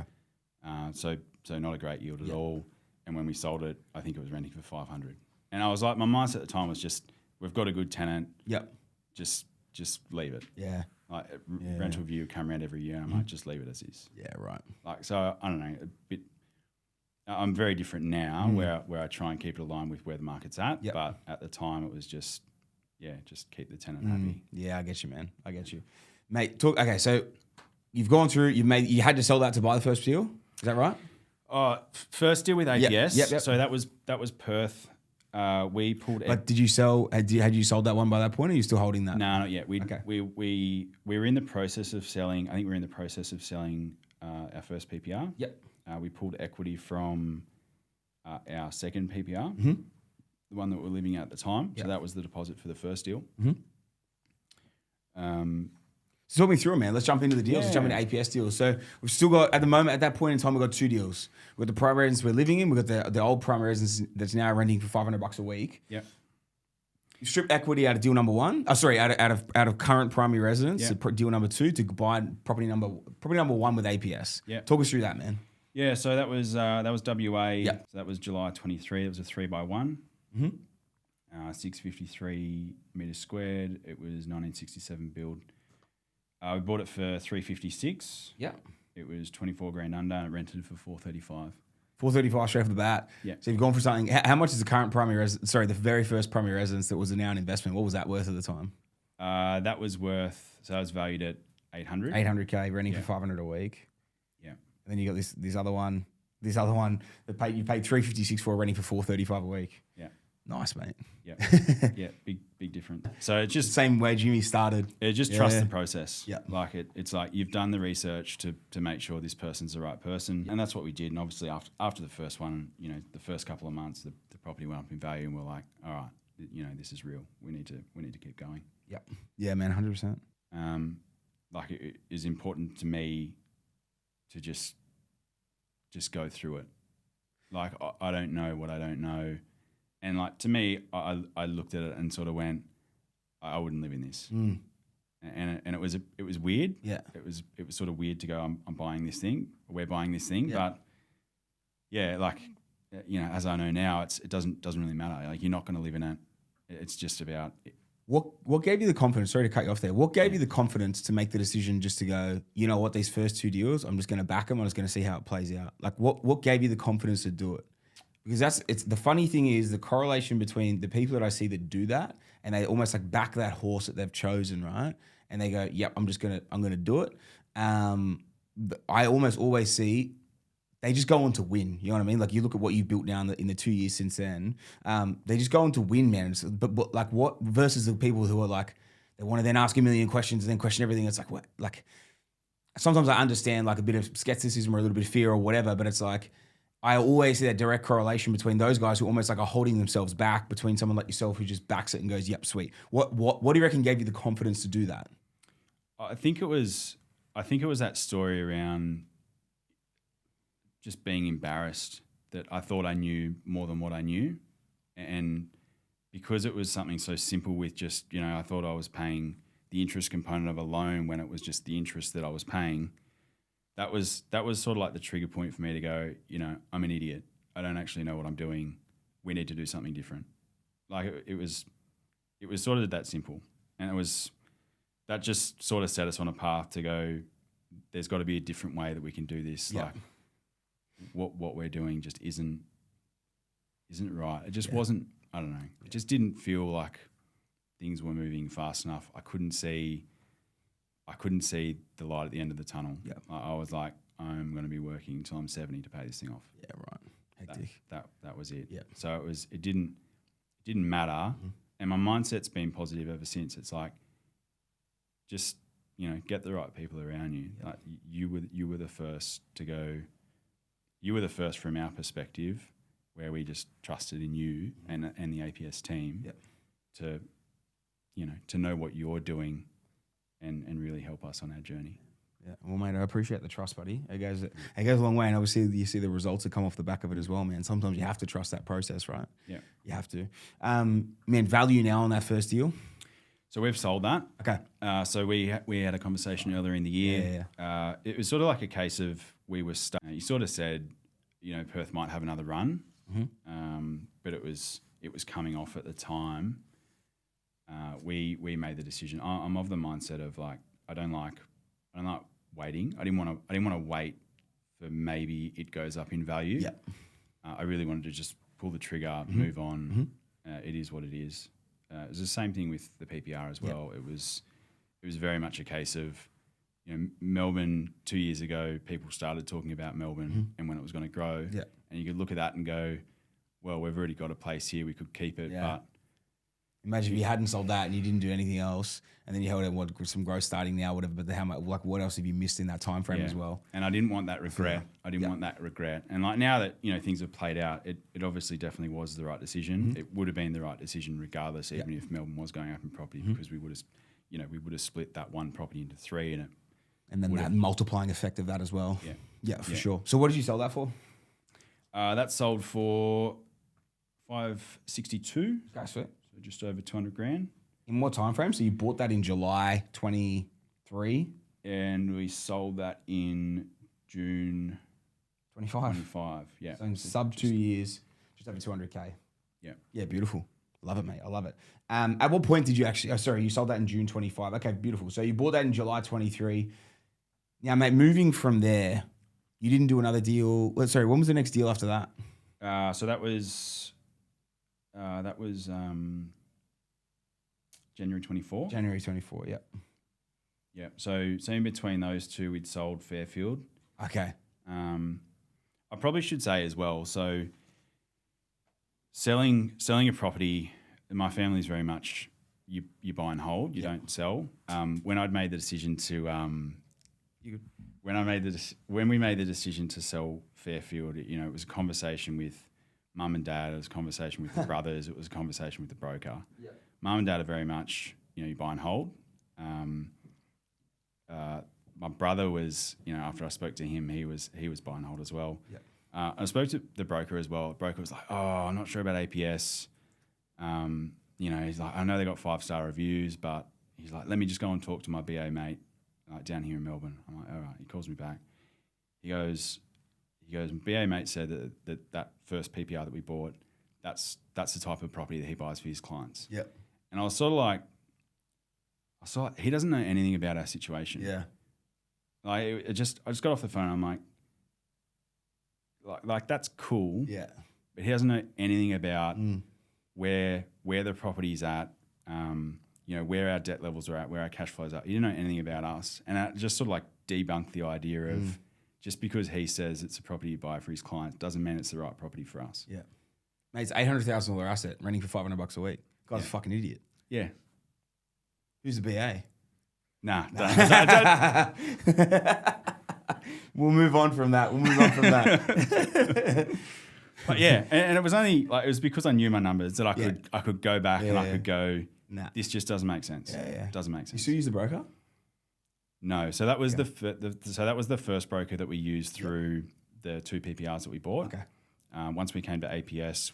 So not a great yield at all. And when we sold it, I think it was renting for $500. And I was like, my mindset at the time was just, we've got a good tenant. Yep. Just leave it. Yeah. Like rental review come around every year. And I might just leave it as is. Yeah. Right. Like so, I don't know a bit. I'm very different now where I try and keep it aligned with where the market's at. Yep. But at the time it was just keep the tenant happy. Yeah, I get you, man. I get you. Mate, okay, so you've gone through, you had to sell that to buy the first deal. Is that right? First deal with APS. Yep. So that was Perth. We pulled. But did you sell? Had you sold that one by that point? Or are you still holding that? No, not yet. We were in the process of selling. I think we're in the process of selling our first PPR. Yep. We pulled equity from our second PPR, Mm-hmm. the one that we're living at the time. Yep. So that was the deposit for the first deal. Mm-hmm. So talk me through it, man. Let's jump into the deals. Let's jump into APS deals. So we've still got, at the moment, at that point in time, we've got 2 deals. We've got the primary residence we're living in. We've got the old primary residence that's now renting for $500 a week. Yep. You strip equity out of deal number 1. Out of current primary residence, deal number 2 to buy property number 1 with APS. Yeah. Talk us through that, man. Yeah. So that was WA. Yep. So that was July 23. It was a 3x1. Mm-hmm. 653 meters squared. It was 1967 build. We bought it for 356. Yeah. It was 24 grand under and it rented for 435. 435 straight off the bat. Yeah. So you've gone for something. How much is the current primary residence? Sorry, the very first primary residence that was now an investment. What was that worth at the time? That was worth. So I was valued at 800. 800K renting for 500 a week. Yeah. And then you got this other one that you paid 356 for renting for 435 a week. Yeah. Nice, mate. Yeah. Yeah. Big difference. So it's just same way Jimmy started. Trust the process. Yeah. Like it's like you've done the research to make sure this person's the right person. And that's what we did. And obviously after the first one, the first couple of months, the property went up in value and we're like, all right, this is real. We need to keep going. Yep. Yeah, man, 100%. Like it is important to me to just go through it. Like I don't know what I don't know. And like to me, I looked at it and sort of went, I wouldn't live in this. Mm. And it was weird. Yeah. It was sort of weird to go, I'm buying this thing, we're buying this thing. Yeah. But yeah, like, as I know now, it doesn't really matter. Like you're not going to live in it. It's just about What gave you the confidence? Sorry to cut you off there. What gave you the confidence to make the decision just to go, you know what, these first 2 deals, I'm just going to back them. I'm just going to see how it plays out. Like what gave you the confidence to do it? Because it's the funny thing is the correlation between the people that I see that do that and they almost like back that horse that they've chosen, right? And they go, yep, I'm gonna do it. I almost always see they just go on to win. You know what I mean? Like you look at what you've built now in the 2 years since then. They just go on to win, man. But like what versus the people who are like they want to then ask a million questions and then question everything. It's like what? Like sometimes I understand like a bit of skepticism or a little bit of fear or whatever, but it's like. I always see that direct correlation between those guys who almost like are holding themselves back between someone like yourself who just backs it and goes, yep, sweet. What do you reckon gave you the confidence to do that? I think it was that story around just being embarrassed that I thought I knew more than what I knew. And because it was something so simple with just, I thought I was paying the interest component of a loan when it was just the interest that I was paying. That was sort of like the trigger point for me to go, I'm an idiot. I don't actually know what I'm doing. We need to do something different. Like it was sort of that simple. And that just sort of set us on a path to go, there's got to be a different way that we can do this. Yeah. Like what we're doing just isn't right. It just wasn't, I don't know. It just didn't feel like things were moving fast enough. I couldn't see the light at the end of the tunnel. Yep. I was like, I'm going to be working until I'm 70 to pay this thing off. Yeah, right. Hectic. That was it. Yeah. So it didn't matter. Mm-hmm. And my mindset's been positive ever since. It's like, just, get the right people around you. Yep. Like you were the first to go, you were the first from our perspective where we just trusted in you and the APS team to know what you're doing and really help us on our journey. Yeah, well, mate, I appreciate the trust, buddy. It goes a long way, and obviously you see the results that come off the back of it as well, man. Sometimes you have to trust that process, right? Yeah, you have to. Man, value now on that first deal. So we've sold that. Okay. So we had a conversation earlier in the year. Yeah. It was sort of like a case of we were stuck. You sort of said, Perth might have another run, but it was coming off at the time. We made the decision. I'm of the mindset of like I don't like waiting. I didn't want to wait for maybe it goes up in value. Yeah. I really wanted to just pull the trigger, move on. It is what it is. It was the same thing with the PPR as well. It was was very much a case of, Melbourne 2 years ago, people started talking about Melbourne and when it was going to grow. Yeah. And you could look at that and go, well, we've already got a place here, we could keep it. Yeah. But imagine if you hadn't sold that and you didn't do anything else, and then you held it with some growth starting now, whatever. But how much, like, what else have you missed in that time frame as well? And I didn't want that regret. I didn't want that regret. And like now that things have played out, it obviously definitely was the right decision. It would have been the right decision regardless, even if Melbourne was going up in property, because we would have split that one property into three, and then that multiplying effect of that as well. Yeah, for Yeah. sure. So what did you sell that for? That sold for $562. Okay, sweet. So just over 200 grand. In what time frame? So you bought that in July 23, And we sold that in June 25. 25. Yeah. So in sub 2 years, just over 200K. Yeah. Yeah, beautiful. Love it, mate. I love it. At what point did you actually, you sold that in June 25. Okay, beautiful. So you bought that in July 23. Now, mate, moving from there, you didn't do another deal. When was the next deal after that? So that was January 24. January 24, yeah. Yeah. So in between those two, we'd sold Fairfield. Okay. I probably should say as well. So selling a property, my family's very much you buy and hold. You don't sell. When I'd made the decision to when we made the decision to sell Fairfield, it was a conversation with mum and dad. It was a conversation with the brothers. It was a conversation with the broker. Yeah. Mum and dad are very much you buy and hold. My brother was, after I spoke to him, he was buy and hold as well. Yeah. I spoke to the broker as well. The broker was like, "Oh, I'm not sure about APS." He's like, "I know they got 5-star reviews, but he's like, let me just go and talk to my BA mate, like down here in Melbourne." I'm like, "All right." He calls me back. He goes, BA mate said that first PPR that we bought, that's the type of property that he buys for his clients. Yep. And I was sort of like, he doesn't know anything about our situation. Yeah. Like I just got off the phone. I'm like that's cool. Yeah. But he doesn't know anything about where the property's at, where our debt levels are at, where our cash flows are. He didn't know anything about us. And that just sort of like debunked the idea of just because he says it's a property you buy for his clients doesn't mean it's the right property for us. Yeah. Mate, it's $800,000 asset renting for $500 a week. Guy's a fucking idiot. Yeah. Who's the BA? Nah. We'll move on from that. But yeah, and it was only it was because I knew my numbers that I could go back and I could go, nah, this just doesn't make sense. Yeah. Doesn't make You sense. still use the broker? No, so that was that was the first broker that we used through the two PPRs that we bought. Okay. Once we came to APS,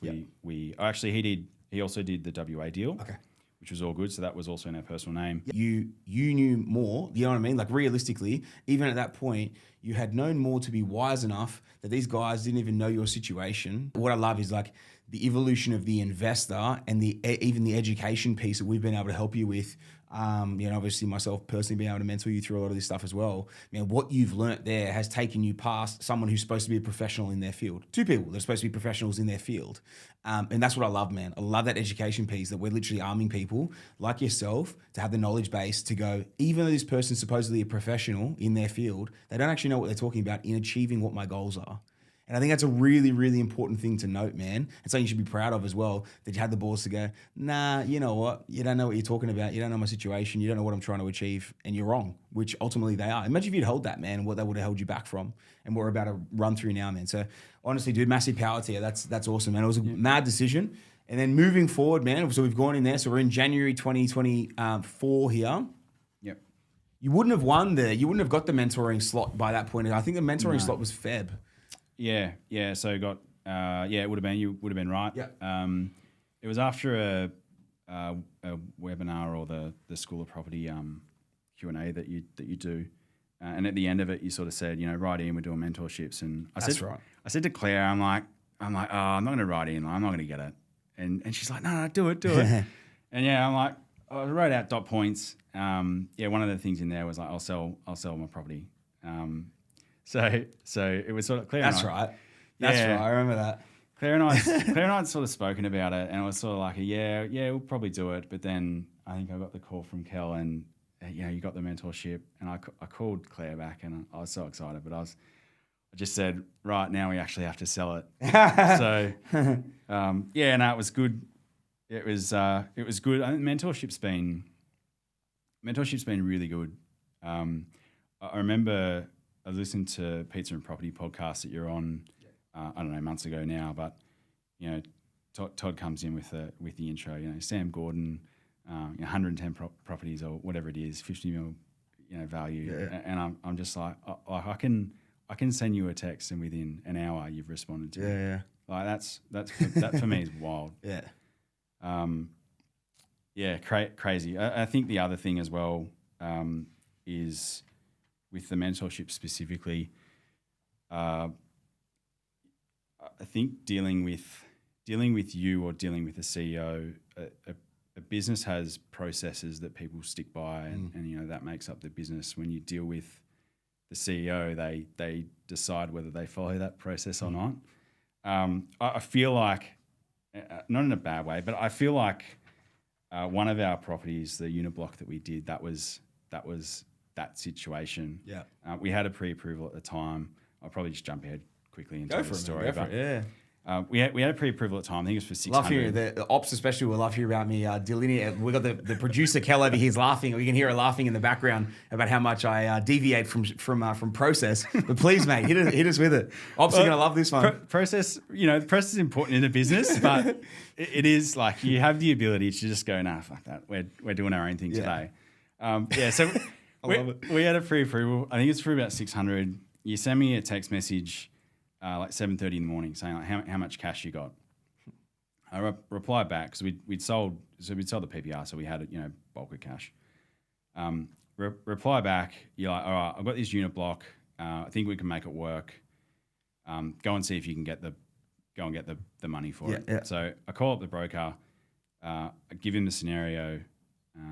he also did the WA deal. Okay. Which was all good. So that was also in our personal name. You knew more, you know what I mean? Like realistically, even at that point, you had known more to be wise enough that these guys didn't even know your situation. What I love is like the evolution of the investor and even the education piece that we've been able to help you with. Obviously myself personally being able to mentor you through a lot of this stuff as well. What you've learnt there has taken you past someone who's supposed to be a professional in their field. Two people that are supposed to be professionals in their field. And that's what I love, man. I love that education piece that we're literally arming people like yourself to have the knowledge base to go, even though this person's supposedly a professional in their field, they don't actually know what they're talking about in achieving what my goals are. And I think that's a really, really important thing to note, man. And something you should be proud of as well, that you had the balls to go, nah, you know what? You don't know what you're talking about. You don't know my situation. You don't know what I'm trying to achieve. And you're wrong, which ultimately they are. Imagine if you'd held that, man, and what that would have held you back from and what we're about to run through now, man. So honestly, dude, massive power to you. That's awesome, man. It was a mad decision. And then moving forward, man, so we've gone in there. So we're in January 2024 here. Yep. You wouldn't have won there. You wouldn't have got the mentoring slot by that point. I think the mentoring slot was Feb. Yeah. So got it would have been, you would have been right. Yeah. It was after a webinar or the School of Property Q&A that you do, and at the end of it, you sort of said, write in, we're doing mentorships, and I said to Claire, I'm like, oh, I'm not going to write in, I'm not going to get it, and she's like, no, do it, and yeah, I'm like, I wrote out dot points. One of the things in there was like, I'll sell my property. So it was sort of Claire. That's right. I remember that. Claire and I had sort of spoken about it, and it was sort of like, we'll probably do it. But then I think I got the call from Kel, and you got the mentorship. And I called Claire back and I was so excited, but I just said, right now we actually have to sell it. So, it was good. It was good. I think mentorship's been really good. I remember I listened to Pizza and Property podcast that you're on, I don't know, months ago now, but, Todd comes in with the intro, Sam Gordon, 110 properties or whatever it is, 50 mil, value. Yeah. And I'm just like, I can send you a text and within an hour you've responded to me. Yeah. Like that for me is wild. Yeah. Crazy. I think the other thing as well is with the mentorship specifically, I think dealing with you or dealing with a CEO, a business has processes that people stick by, and that makes up the business. When you deal with the CEO, they decide whether they follow that process or not. I feel like, not in a bad way, but I feel like one of our properties, the unit block that we did, that was that situation. Yeah. We had a pre-approval at the time. I'll probably just jump ahead quickly and tell the story. We had a pre-approval at the time. I think it was for 600. Love hearing the ops, especially. Will love hearing about me delineate. We got the producer Kel over here's laughing. You can hear her laughing in the background about how much I deviate from process. But please, mate, hit us with it. Ops are gonna love this one. Process, the process is important in a business, but it is like you have the ability to just go, nah, fuck that. We're doing our own thing today. So we had a pre-approval. I think it's for about 600. You send me a text message. Like 7:30 in the morning, saying like how much cash you got. I replied back because we'd sold the PPR, so we had bulk of cash. Reply back, you're like, all right, I've got this unit block. I think we can make it work. Go and see if you can get the money for it. Yeah. So I call up the broker, I give him the scenario.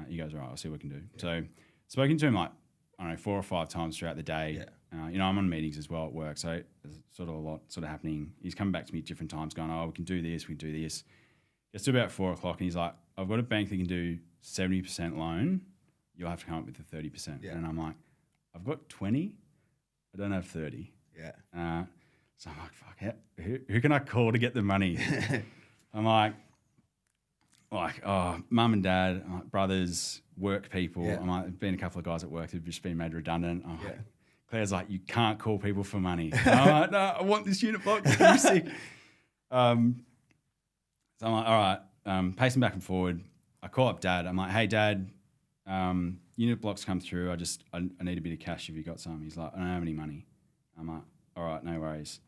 He goes, all right, I'll see what we can do. Yeah. So spoken to him like, I don't know, 4 or 5 times throughout the day. Yeah. I'm on meetings as well at work, so there's sort of a lot happening. He's coming back to me at different times going, we can do this. Gets to about 4 o'clock and he's like, I've got a bank that can do 70% loan. You'll have to come up with the 30%. Yeah. And I'm like, I've got 20. I don't have 30. Yeah. So I'm like, fuck, who can I call to get the money? I'm like, mum and dad, brothers, work people. Yeah. I'm like, there's been a couple of guys at work who've just been made redundant. I'm like, Claire's like, you can't call people for money. I'm like, no, I want this unit block. It's pretty sick. So I'm like, all right, pacing back and forward. I call up Dad. I'm like, hey, Dad, unit blocks come through. I need a bit of cash if you got some. He's like, I don't have any money. I'm like, all right, no worries.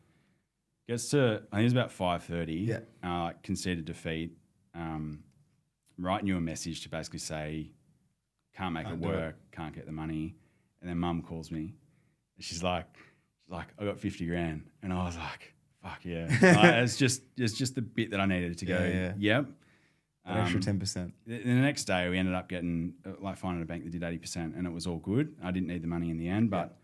Gets to, I think it was about 5:30. Yeah. Conceded defeat. Writing you a message to basically say, can't make it work, can't get the money. And then Mum calls me. She's like, I got 50 grand. And I was like, fuck yeah. It's just the bit that I needed to go, yep. An extra 10%. The next day we ended up getting, finding a bank that did 80% and it was all good. I didn't need the money in the end, but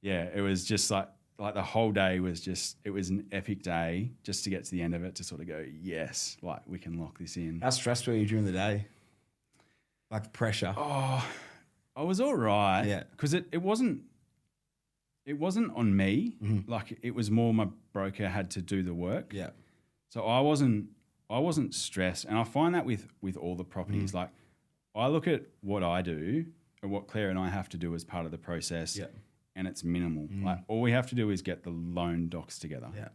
it was just like the whole day was it was an epic day just to get to the end of it to sort of go, yes, we can lock this in. How stressed were you during the day? Like pressure? Oh, I was all right. Yeah. Because it wasn't on me. Mm-hmm. Like it was more my broker had to do the work. Yeah. So I wasn't stressed. And I find that with all the properties, like I look at what I do and what Claire and I have to do as part of the process. Yeah. And it's minimal. Like all we have to do is get the loan docs together. Yeah.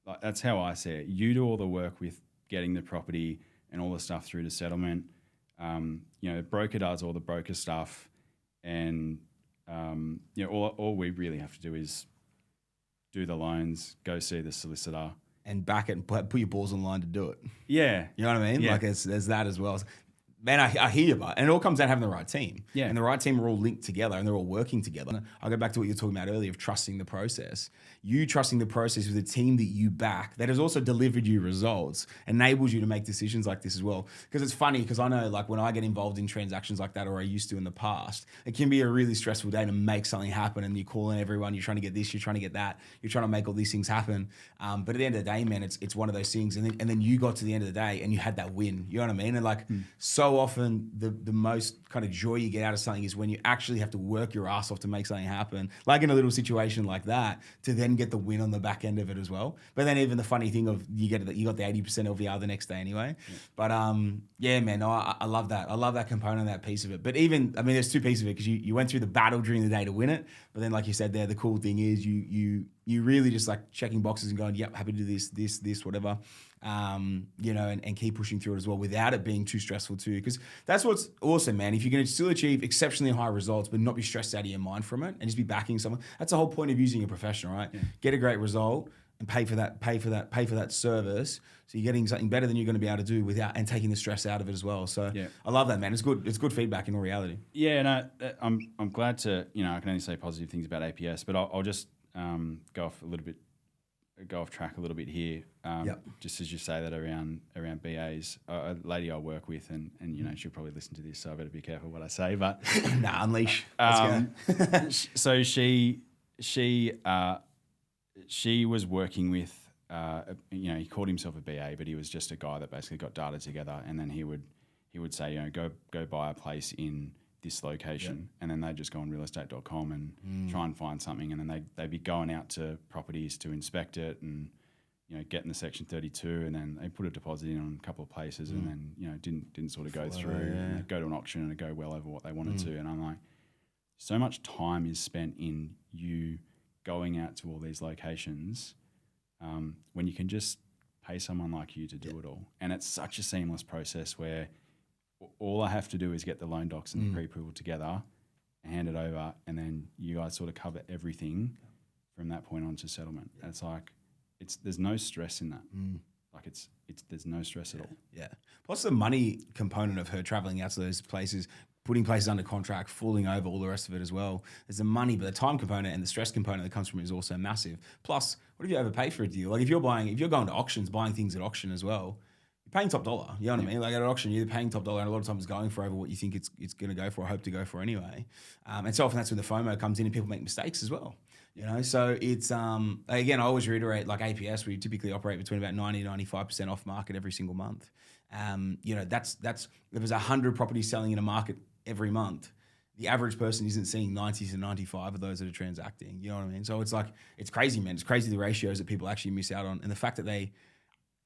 Like that's how I see it. You do all the work with getting the property and all the stuff through to settlement. Broker does all the broker stuff, and all we really have to do is do the loans, go see the solicitor, and back it and put your balls on line to do it. Yeah, you know what I mean. Yeah. Like there's that as well. Man, I hear you, but and it all comes down to having the right team. Yeah, and the right team are all linked together and they're all working together. I'll go back to what you were talking about earlier of trusting the process. You trusting the process with a team that you back that has also delivered you results, enables you to make decisions like this as well. Because it's funny, because I know like when I get involved in transactions like that, or I used to in the past, it can be a really stressful day to make something happen, and you're calling everyone, you're trying to get this, you're trying to get that, you're trying to make all these things happen. But at the end of the day, man, it's one of those things. And then you got to the end of the day and you had that win. You know what I mean? And like so so often the most kind of joy you get out of something is when you actually have to work your ass off to make something happen, like in a little situation like that, to then get the win on the back end of it as well. But then even the funny thing of you got the 80% LVR the next day anyway. Yeah. But yeah, man, no, I love that. I love that component, that piece of it. But even, I mean, there's two pieces of it because you went through the battle during the day to win it. But then, like you said there, the cool thing is you really just like checking boxes and going, yep, happy to do this, whatever. You know, and keep pushing through it as well without it being too stressful too. Because that's what's awesome, man. If you're going to still achieve exceptionally high results, but not be stressed out of your mind from it and just be backing someone, that's the whole point of using a professional, right? Yeah. Get a great result and pay for that service. So you're getting something better than you're going to be able to do without, and taking the stress out of it as well. So yeah. I love that, man. It's good. It's good feedback in all reality. Yeah, no, I'm glad to, you know, I can only say positive things about APS, but I'll just go off track a little bit here. Just as you say that around BAs, a lady I work with, and you know, she'll probably listen to this, so I better be careful what I say. But nah, unleash. Let's go. So she was working with, you know, he called himself a BA, but he was just a guy that basically got data together, and then he would say, you know, go buy a place in this location, and then they'd just go on realestate.com and try and find something, and then they'd be going out to properties to inspect it and, you know, getting the Section 32, and then they put a deposit in on a couple of places, and then, you know, didn't sort of go through, and they'd go to an auction and it'd go well over what they wanted to, and I'm like, so much time is spent in you going out to all these locations when you can just pay someone like you to do it all, and it's such a seamless process where all I have to do is get the loan docs and the pre-approval together, hand it over, and then you guys sort of cover everything from that point on to settlement. Yeah. It's like, there's no stress in that. Like there's no stress at all. Yeah. Plus the money component of her traveling out to those places, putting places under contract, falling over, all the rest of it as well. There's the money, but the time component and the stress component that comes from it is also massive. Plus, what if you overpay for a deal? Like if you're going to auctions, buying things at auction as well, you're paying top dollar, you know what I mean? Like at an auction, you're paying top dollar, and a lot of times it's going for over what you think it's going to go for, or hope to go for anyway. And so often that's when the FOMO comes in and people make mistakes as well, you know? So it's, again, I always reiterate, like APS, we typically operate between about 90 to 95% off market every single month. You know, that's if there's 100 properties selling in a market every month, the average person isn't seeing 90 to 95 of those that are transacting, you know what I mean? So it's like, it's crazy, man. It's crazy the ratios that people actually miss out on, and the fact that they,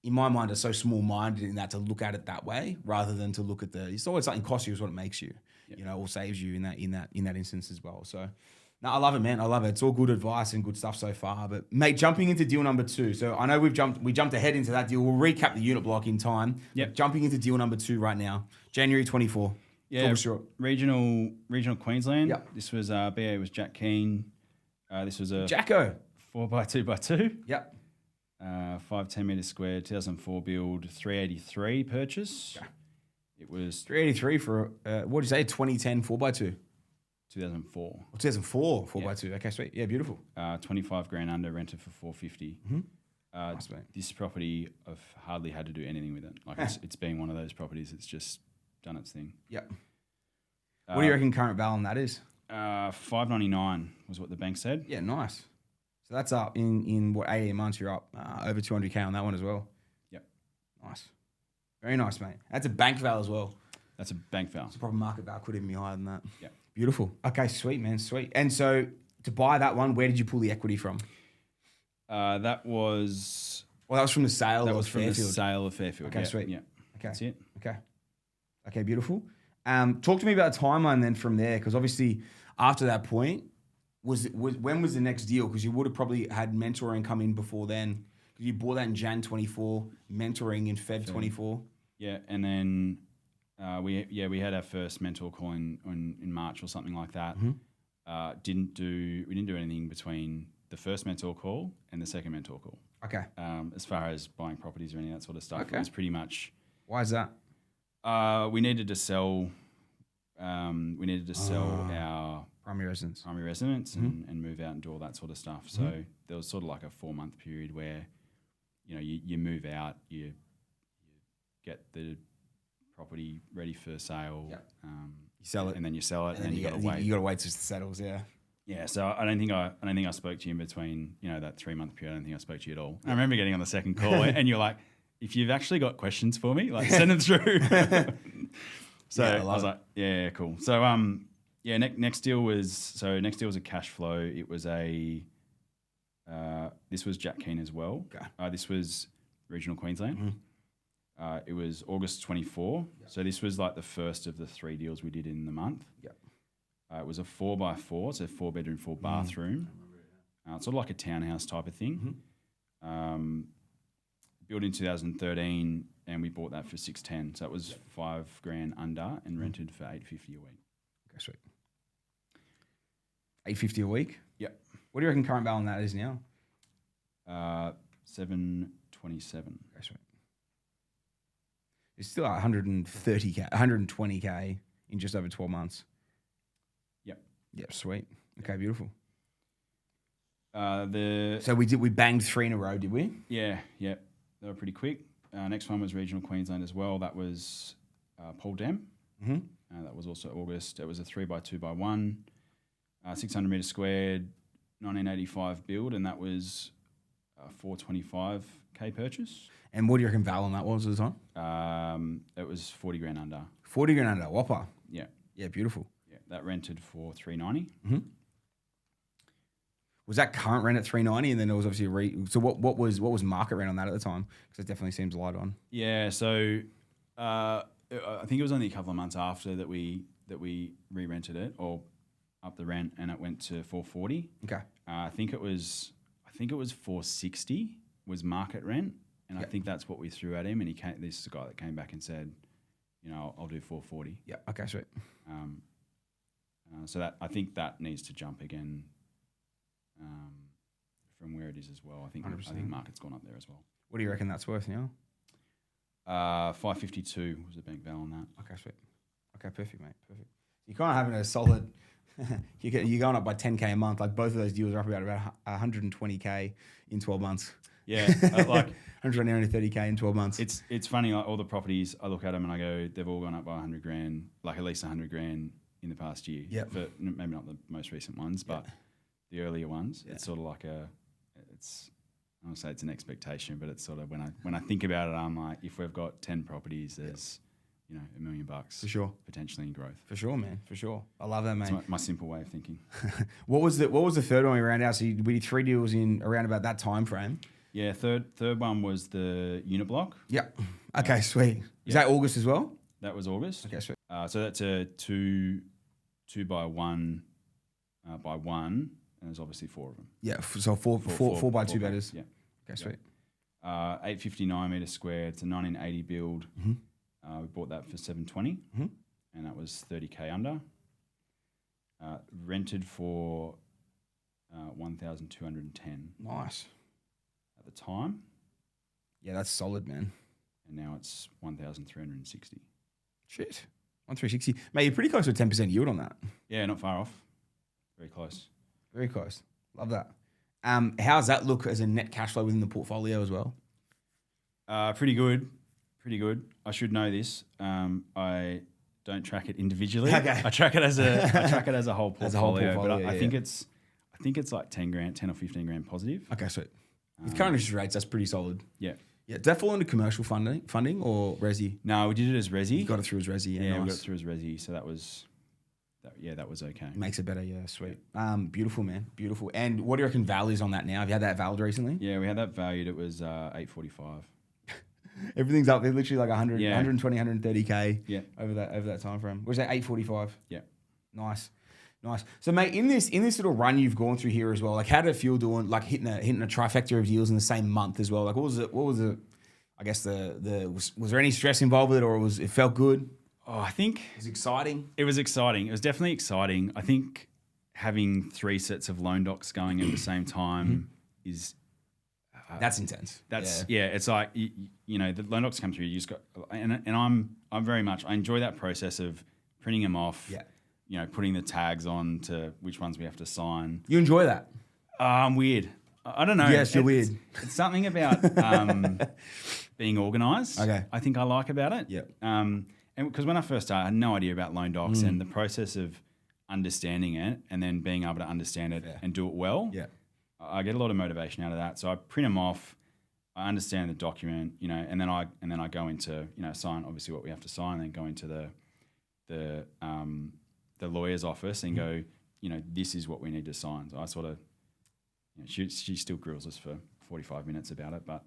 in my mind, are so small-minded in that to look at it that way, rather than to look at it's always something costs you is what it makes you, you know, or saves you in that instance as well. So, no, I love it, man. I love it. It's all good advice and good stuff so far. But mate, jumping into deal number 2. So I know we jumped ahead into that deal. We'll recap the unit block in time. Yep. Jumping into deal number 2 right now, January 24. Yeah, regional Queensland. Yep. This was BA was Jack Keane. This was a Jacko 4x2x2. Yep. 510 metres squared, 2004 build, 383 purchase. Yeah. It was 383 for what did you say? 2010 4x2. 2004. Oh, 2004 4x2. Okay, sweet. Yeah, beautiful. 25 grand under, rented for 450. Mm-hmm. Nice, mate. This property, I've hardly had to do anything with it. Like it's been one of those properties that's just done its thing. Yep. What do you reckon current val on that is? 599 was what the bank said. Yeah, nice. So that's up in what, 18 months, you're up over 200K on that one as well. Yep. Nice. Very nice, mate. That's a bank val as well. That's a bank val. It's a proper market val. Could even be higher than that. Yeah. Beautiful. Okay, sweet, man. Sweet. And so to buy that one, where did you pull the equity from? That was... Well, that was from the sale of Fairfield. The sale of Fairfield. Okay, sweet. Yeah. Okay. That's it. Okay, beautiful. Talk to me about the timeline then from there, because obviously after that point, when was the next deal? Because you would have probably had mentoring come in before then. Because you bought that in Jan 24, mentoring in Feb 24. Yeah, and then we had our first mentor call in March or something like that. Mm-hmm. We didn't do anything between the first mentor call and the second mentor call. Okay. As far as buying properties or any of that sort of stuff, It was pretty much. Why is that? We needed to sell. Our primary residence mm-hmm. and move out and do all that sort of stuff. So mm-hmm. there was sort of like a 4-month period where, you know, you move out, you get the property ready for sale. Yep. You sell it, and then you sell it, and then you got to wait. You got to wait till it settles. Yeah. Yeah. So I don't think I spoke to you in between, you know, that 3-month period. I don't think I spoke to you at all. I remember getting on the second call, and you're like, if you've actually got questions for me, like send them through. So Yeah, I I love was it. like, yeah, cool. So next deal was a cash flow. It was this was Jack Keane as well. Okay. This was regional Queensland. It was August 24. So this was like the first of the 3 deals we did in the month. Yep. It was a 4x4, so 4-bedroom, 4-bathroom. It's sort of like a townhouse type of thing. Built in 2013, and we bought that for 610. So it was $5,000 under and rented for $850 a week. Okay, sweet. $850 a week. Yep. What do you reckon current balance on that is now? 727. Okay, sweet. It's still 130k, 120k in just over 12 months. Yep, sweet. Okay, beautiful. So we banged 3 in a row, did we? Yeah, they were pretty quick. Next one was regional Queensland as well. That was Paul Dam. That was also August. It was a 3x2x1, 600 metres squared, 1985 build, and that was 425k purchase. And what do you reckon val on that was at the time? It was $40,000 under. $40,000 under, whopper. Yeah. Yeah, beautiful. Yeah, that rented for $390. Was that current rent at $390, and then there was obviously so what was market rent on that at the time? Because it definitely seems light on. Yeah, so I think it was only a couple of months after that we re-rented it or up the rent, and it went to $440. Okay. I think it was $460 was market rent, and I think that's what we threw at him. And this is a guy that came back and said, I'll do $440. Yeah. Okay. Sweet. So that I think that needs to jump again. From where it is as well. I think 100%. market's gone up there as well. What do you reckon that's worth now? 552 was the bank val on that. Okay, sweet. Okay, perfect, mate. Perfect. You're kind of having a solid. You're going up by 10k a month. Like both of those deals are up about 120k in 12 months. Yeah, like 130k in 12 months. It's funny. Like all the properties, I look at them and I go, they've all gone up by $100,000, like at least $100,000 in the past year. Yeah. For maybe not the most recent ones, but the earlier ones. Yeah. It's sort of like I don't say it's an expectation, but it's sort of when I think about it, I'm like, if we've got 10 properties, there's $1 million for sure potentially in growth. For sure, man. For sure. I love that, mate. That's my simple way of thinking. What was the third one we ran out? So we did 3 deals in around about that time frame. Yeah, third one was the unit block. Yeah. Okay, sweet. Is that August as well? That was August. Okay, sweet. So that's a 2 by 1 by 1. And there's obviously 4 of them. Yeah, so four by 2 bedders. Yeah. Okay, sweet. 859 metres squared. It's a 1980 build. We bought that for 720, and that was 30k under. Rented for 1,210. Nice. At the time. Yeah, that's solid, man. And now it's 1,360. Shit. 1,360. Mate, you're pretty close to a 10% yield on that. Yeah, not far off. Very close. Very close. Love that. How's that look as a net cash flow within the portfolio as well? Pretty good. Pretty good. I should know this. I don't track it individually. Okay. I track it as a whole portfolio. As a whole portfolio, but I think it's like 10 or 15 grand positive. Okay, sweet. With current interest rates, that's pretty solid. Yeah. Yeah. Did that fall into commercial funding or resi? No, we did it as resi. You got it through as resi. Yeah, nice. we got it through as resi. So that was okay. Makes it better. Yeah, sweet. Beautiful, man. Beautiful. And what do you reckon val is on that now? Have you had that valued recently? Yeah, we had that valued. It was 845. Everything's up. They're literally like 100, Yeah. 120, 130k. Yeah. Over that time frame. Was that 845? Yeah. Nice. So, mate, in this little run you've gone through here as well, like how did it feel doing like hitting a trifecta of deals in the same month as well? Like what was it? I guess was there any stress involved with it, or it felt good? Oh, I think It was exciting. it was exciting. It was definitely exciting. I think having 3 sets of loan docs going at the same time is That's intense. It's like the loan docs come through. You just got and I'm very much I enjoy that process of printing them off. Yeah. Putting the tags on to which ones we have to sign. You enjoy that? I'm weird. I don't know. Yes, you're weird. It's something about being organised. Okay. I think I like about it. Yeah. And because when I first started, I had no idea about loan docs and the process of understanding it and then being able to understand it and do it well. Yeah. I get a lot of motivation out of that. So I print them off. I understand the document, and then I go into, sign obviously what we have to sign, and then go into the the lawyer's office and go, this is what we need to sign. So I sort of, she still grills us for 45 minutes about it, but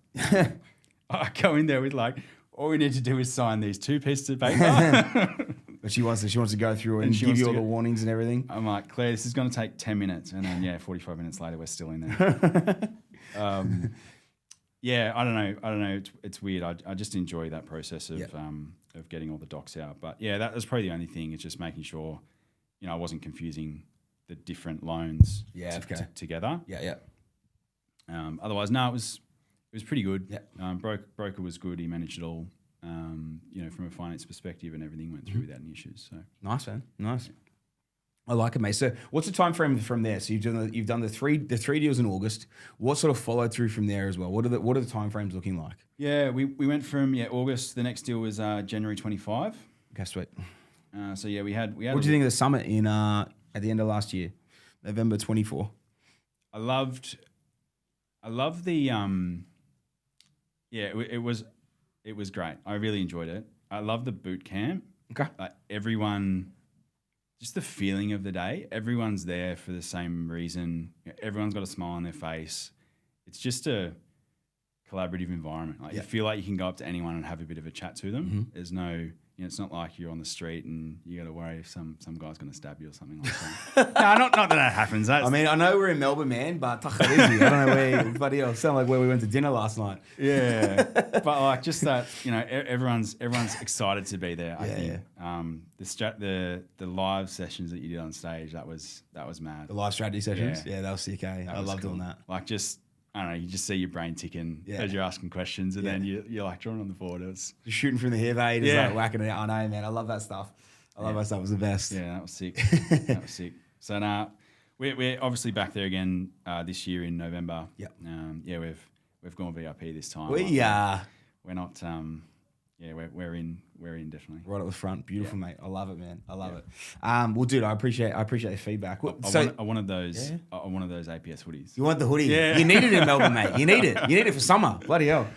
I go in there with like, all we need to do is sign these 2 pieces of paper. But she wants to go through and give you all the warnings and everything. I'm like, Claire, this is going to take 10 minutes. And then, 45 minutes later, we're still in there. I don't know. It's weird. I just enjoy that process of getting all the docs out. But that was probably the only thing. It's just making sure, I wasn't confusing the different loans together. Yeah. Otherwise, no, it was pretty good. Yeah. Broker was good. He managed it all. From a finance perspective, and everything went through without any issues. So nice, man. Nice. I like it, mate. So, what's the time frame from there? So you've done the three deals in August. What sort of followed through from there as well? What are the time frames looking like? Yeah, we went from August. The next deal was January 25. Okay, sweet. We had. What do you think of the summit in at the end of last year, November 24? I loved the It was great. I really enjoyed it. I love the boot camp. Okay. Everyone, just the feeling of the day. Everyone's there for the same reason. Everyone's got a smile on their face. It's just a collaborative environment. You feel like you can go up to anyone and have a bit of a chat to them. Mm-hmm. There's no, it's not like you're on the street and you got to worry if some guy's going to stab you or something like that. No, not that happens. I know we're in Melbourne, man, but I don't know where everybody else sound like where we went to dinner last night. Yeah, but just that, everyone's excited to be there. I think. The live sessions that you did on stage, that was mad. The live strategy sessions, that was sick. I love doing that. I don't know, you just see your brain ticking as you're asking questions, and then you're like drawing on the board. It's just shooting from the hip, just like whacking it out. I know, man. I love that stuff. I love that stuff. It was the best. Yeah, that was sick. So now we're obviously back there again this year in November. Yep. We've gone VIP this time. We are. We're not. We're in definitely. Right at the front, beautiful, mate. I love it, man. I love it. Well, dude, I appreciate the feedback. I wanted those. I wanted those APS hoodies. You want the hoodie? Yeah. You need it in Melbourne, mate. You need it. You need it for summer. Bloody hell.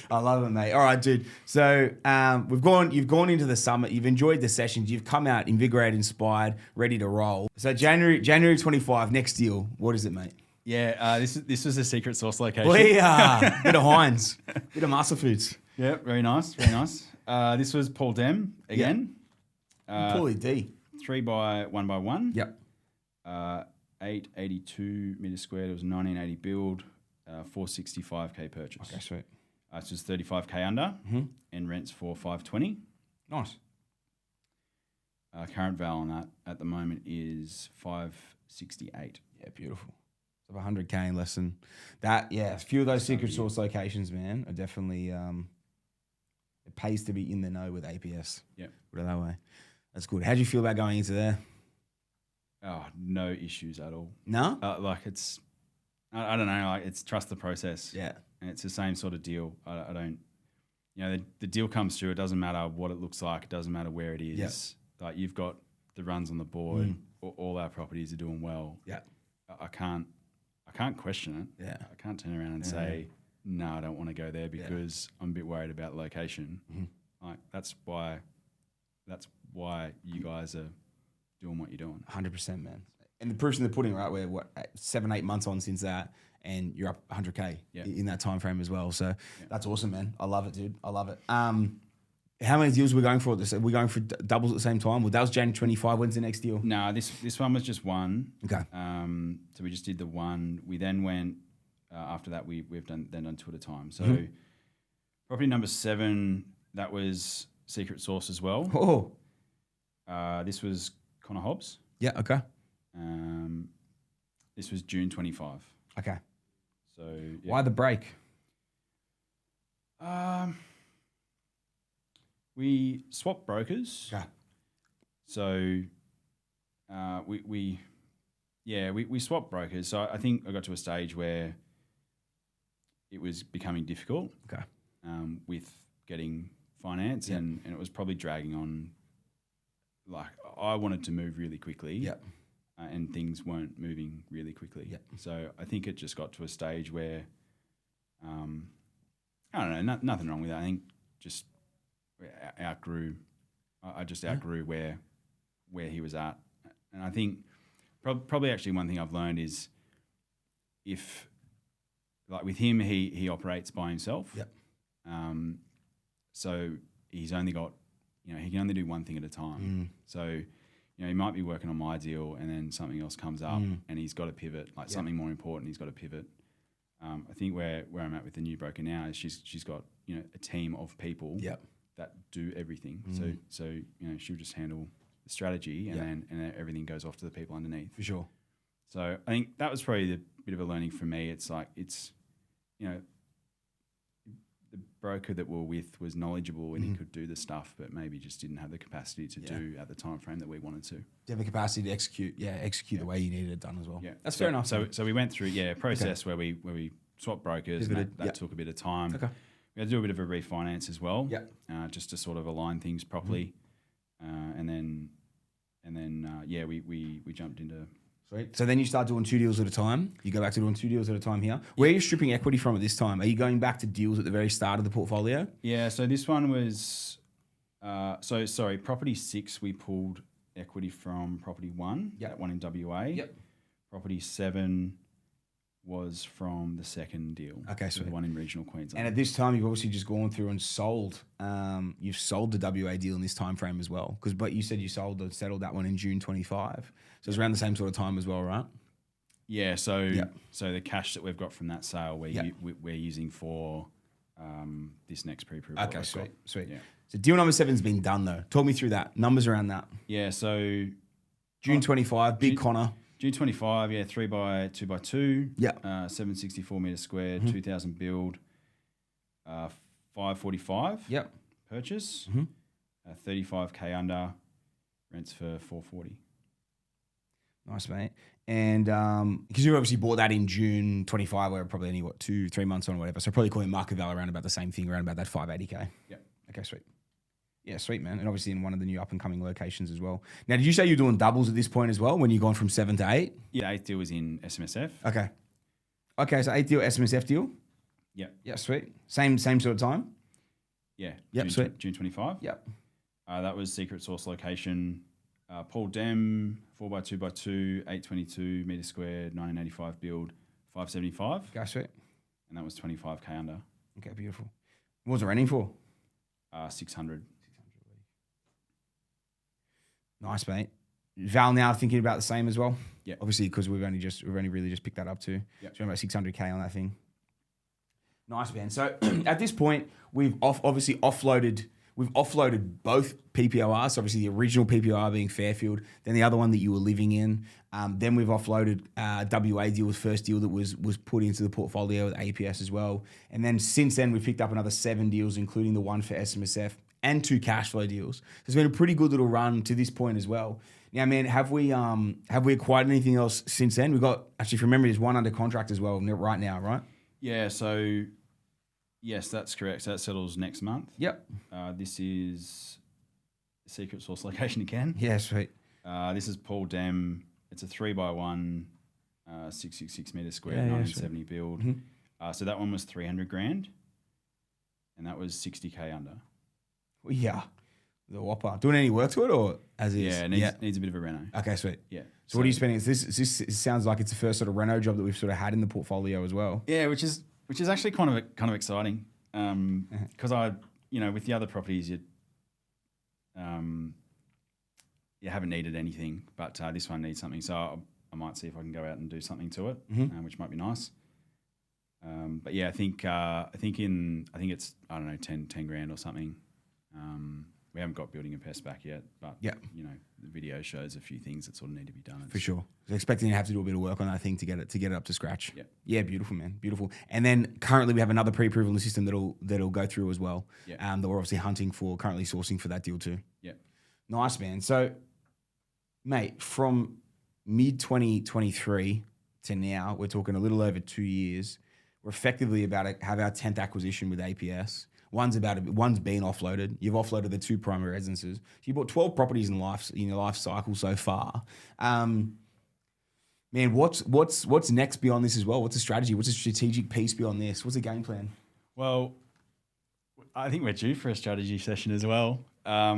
I love it, mate. All right, dude. So you've gone into the summit. You've enjoyed the sessions. You've come out invigorated, inspired, ready to roll. So January 25, next deal. What is it, mate? Yeah, this was a secret sauce location. We are. Bit of Heinz. Bit of Master Foods. Yeah, very nice, very nice. This was Paul Dem again. Paulie D. 3 by 1 by 1. Yep. 882 meters squared. It was 1980 build, 465k purchase. Okay, sweet. This was 35k under, and rents for 520. Nice. Current val on that at the moment is 568. Yeah, beautiful. 100k in less than that. Yeah, a few of those secret source locations, man, are definitely. It pays to be in the know with APS. Yeah, put it that way. That's good. How do you feel about going into there? Oh, no issues at all. No, it's. I don't know. It's trust the process. Yeah, and it's the same sort of deal. I don't. The deal comes through. It doesn't matter what it looks like. It doesn't matter where it is. Like you've got the runs on the board. All our properties are doing well. Yeah, I can't question it. Yeah. I can't turn around and say, no, I don't want to go there because I'm a bit worried about location. Like that's why you guys are doing what you're doing. 100%, man. And the proof's in the pudding, right? We're 7-8 months on since that, and you're up 100k in that time frame as well. So that's awesome, man. I love it, dude. I love it. How many deals are we going for? We're going for doubles at the same time? Well, that was January 25. When's the next deal? No, this one was just one. Okay. So we just did the one. We then went, after that, we've done 2 at a time. So property number 7, that was secret source as well. Oh. This was Connor Hobbs. Yeah, okay. This was June 25. Okay. So why the break? We swapped brokers. Okay. So we swapped brokers. So I think I got to a stage where it was becoming difficult. Okay. With getting finance and it was probably dragging on. Like I wanted to move really quickly. Yep. And things weren't moving really quickly. Yep. So I think it just got to a stage where, I don't know, nothing wrong with that. I think just outgrew I just outgrew where he was at. And I think probably actually one thing I've learned is if, like with him, he operates by himself. Yep. So he's only got, he can only do one thing at a time. So, he might be working on my deal and then something else comes up and he's got to pivot, like something more important, he's got to pivot. I think where I'm at with the new broker now is she's got, a team of people that do everything. So she'll just handle the strategy and then everything goes off to the people underneath. For sure. So I think that was probably the bit of a learning for me. It's like, the broker that we're with was knowledgeable and he could do the stuff, but maybe just didn't have the capacity to do at the time frame that we wanted to. Do you have the capacity to execute the way you needed it done as well? Yeah, that's fair enough. So we went through a process where we swapped brokers. And that took a bit of time. Okay. We had to do a bit of a refinance as well. Yeah. Just to sort of align things properly, and then we jumped into. Sweet. So then you start doing 2 deals at a time. You go back to doing 2 deals at a time here. Where are you stripping equity from at this time? Are you going back to deals at the very start of the portfolio? Yeah. So this one was, property 6, we pulled equity from property 1, that one in WA. Yep. Property 7 was from the second deal. Okay, so the one in regional Queensland. And at this time, you've obviously just gone through and sold. You've sold the WA deal in this time frame as well, but you said you settled that one in June 25. So it's around the same sort of time as well, right? Yeah. So the cash that we've got from that sale, we're using for this next pre-approval. Okay, sweet. Yeah. So deal number 7's been done though. Talk me through that. Numbers around that. Yeah. So June 25, Big Connor. June 25, 3x2x2. Yeah. 764 metres squared, 2,000 build, 545. Yep. Purchase, 35K under, rents for 440. Nice, mate. And because you obviously bought that in June 25, we're probably only 2-3 months on or whatever. So probably calling market value around about the same thing, around about that 580K. Yeah. Okay, sweet. Yeah, sweet, man. And obviously in one of the new up-and-coming locations as well. Now, did you say you're doing doubles at this point as well when you've gone from 7 to 8? Yeah, 8th deal was in SMSF. Okay. Okay, so 8th deal, SMSF deal? Yeah. Yeah, sweet. Same sort of time? Yeah. Yep, sweet. June 25. Yep. That was secret source location. Paul Dem, 4x2x2, 822 metres squared, 1985 build, 575. Okay, sweet. And that was 25K under. Okay, beautiful. What was it renting for? 600. Nice, mate. Val now thinking about the same as well. Yeah. Obviously, because we've only really just picked that up too. Yeah. So about 600K on that thing. Nice, man. So at this point, we've offloaded both PPORs. So obviously the original PPOR being Fairfield, then the other one that you were living in. Then we've offloaded WA deal was first deal that was put into the portfolio with APS as well. And then since then we've picked up another 7 deals, including the one for SMSF and 2 cash flow deals. So it's been a pretty good little run to this point as well. Now, man, have we acquired anything else since then? We've got, actually, if you remember, there's one under contract as well right now, right? Yeah, so yes, that's correct. So that settles next month. Yep. This is secret source location again. Yeah, sweet. This is Paul Dem. It's a 3x1, 666 metres squared, 1970 build. Mm-hmm. So that one was 300 grand, and that was 60K under. Yeah, the whopper. Doing any work to it or as is? Yeah, it needs a bit of a reno. Okay, sweet. Yeah. So what are you spending? This sounds like it's the first sort of reno job that we've sort of had in the portfolio as well. Yeah, which is actually kind of exciting. Because I, with the other properties, you haven't needed anything, but this one needs something. So I might see if I can go out and do something to it, which might be nice. But yeah, I think it's, I don't know, 10 grand or something. We haven't got building and pest back yet, but the video shows a few things that sort of need to be done. For sure. So expecting to have to do a bit of work on that thing to get it up to scratch. Yeah. Yeah, beautiful, man. Beautiful. And then currently we have another pre-approval in the system that'll go through as well. Yeah. That we're obviously hunting for, currently sourcing for that deal too. Yeah. Nice, man. So, mate, from mid 2023 to now, we're talking a little over 2 years. We're effectively about to have our 10th acquisition with APS. One's been offloaded. You've offloaded the 2 primary residences. So you bought 12 properties in your life cycle so far. Man, what's next beyond this as well? What's the strategy? What's the strategic piece beyond this? What's the game plan? Well, I think we're due for a strategy session as well. I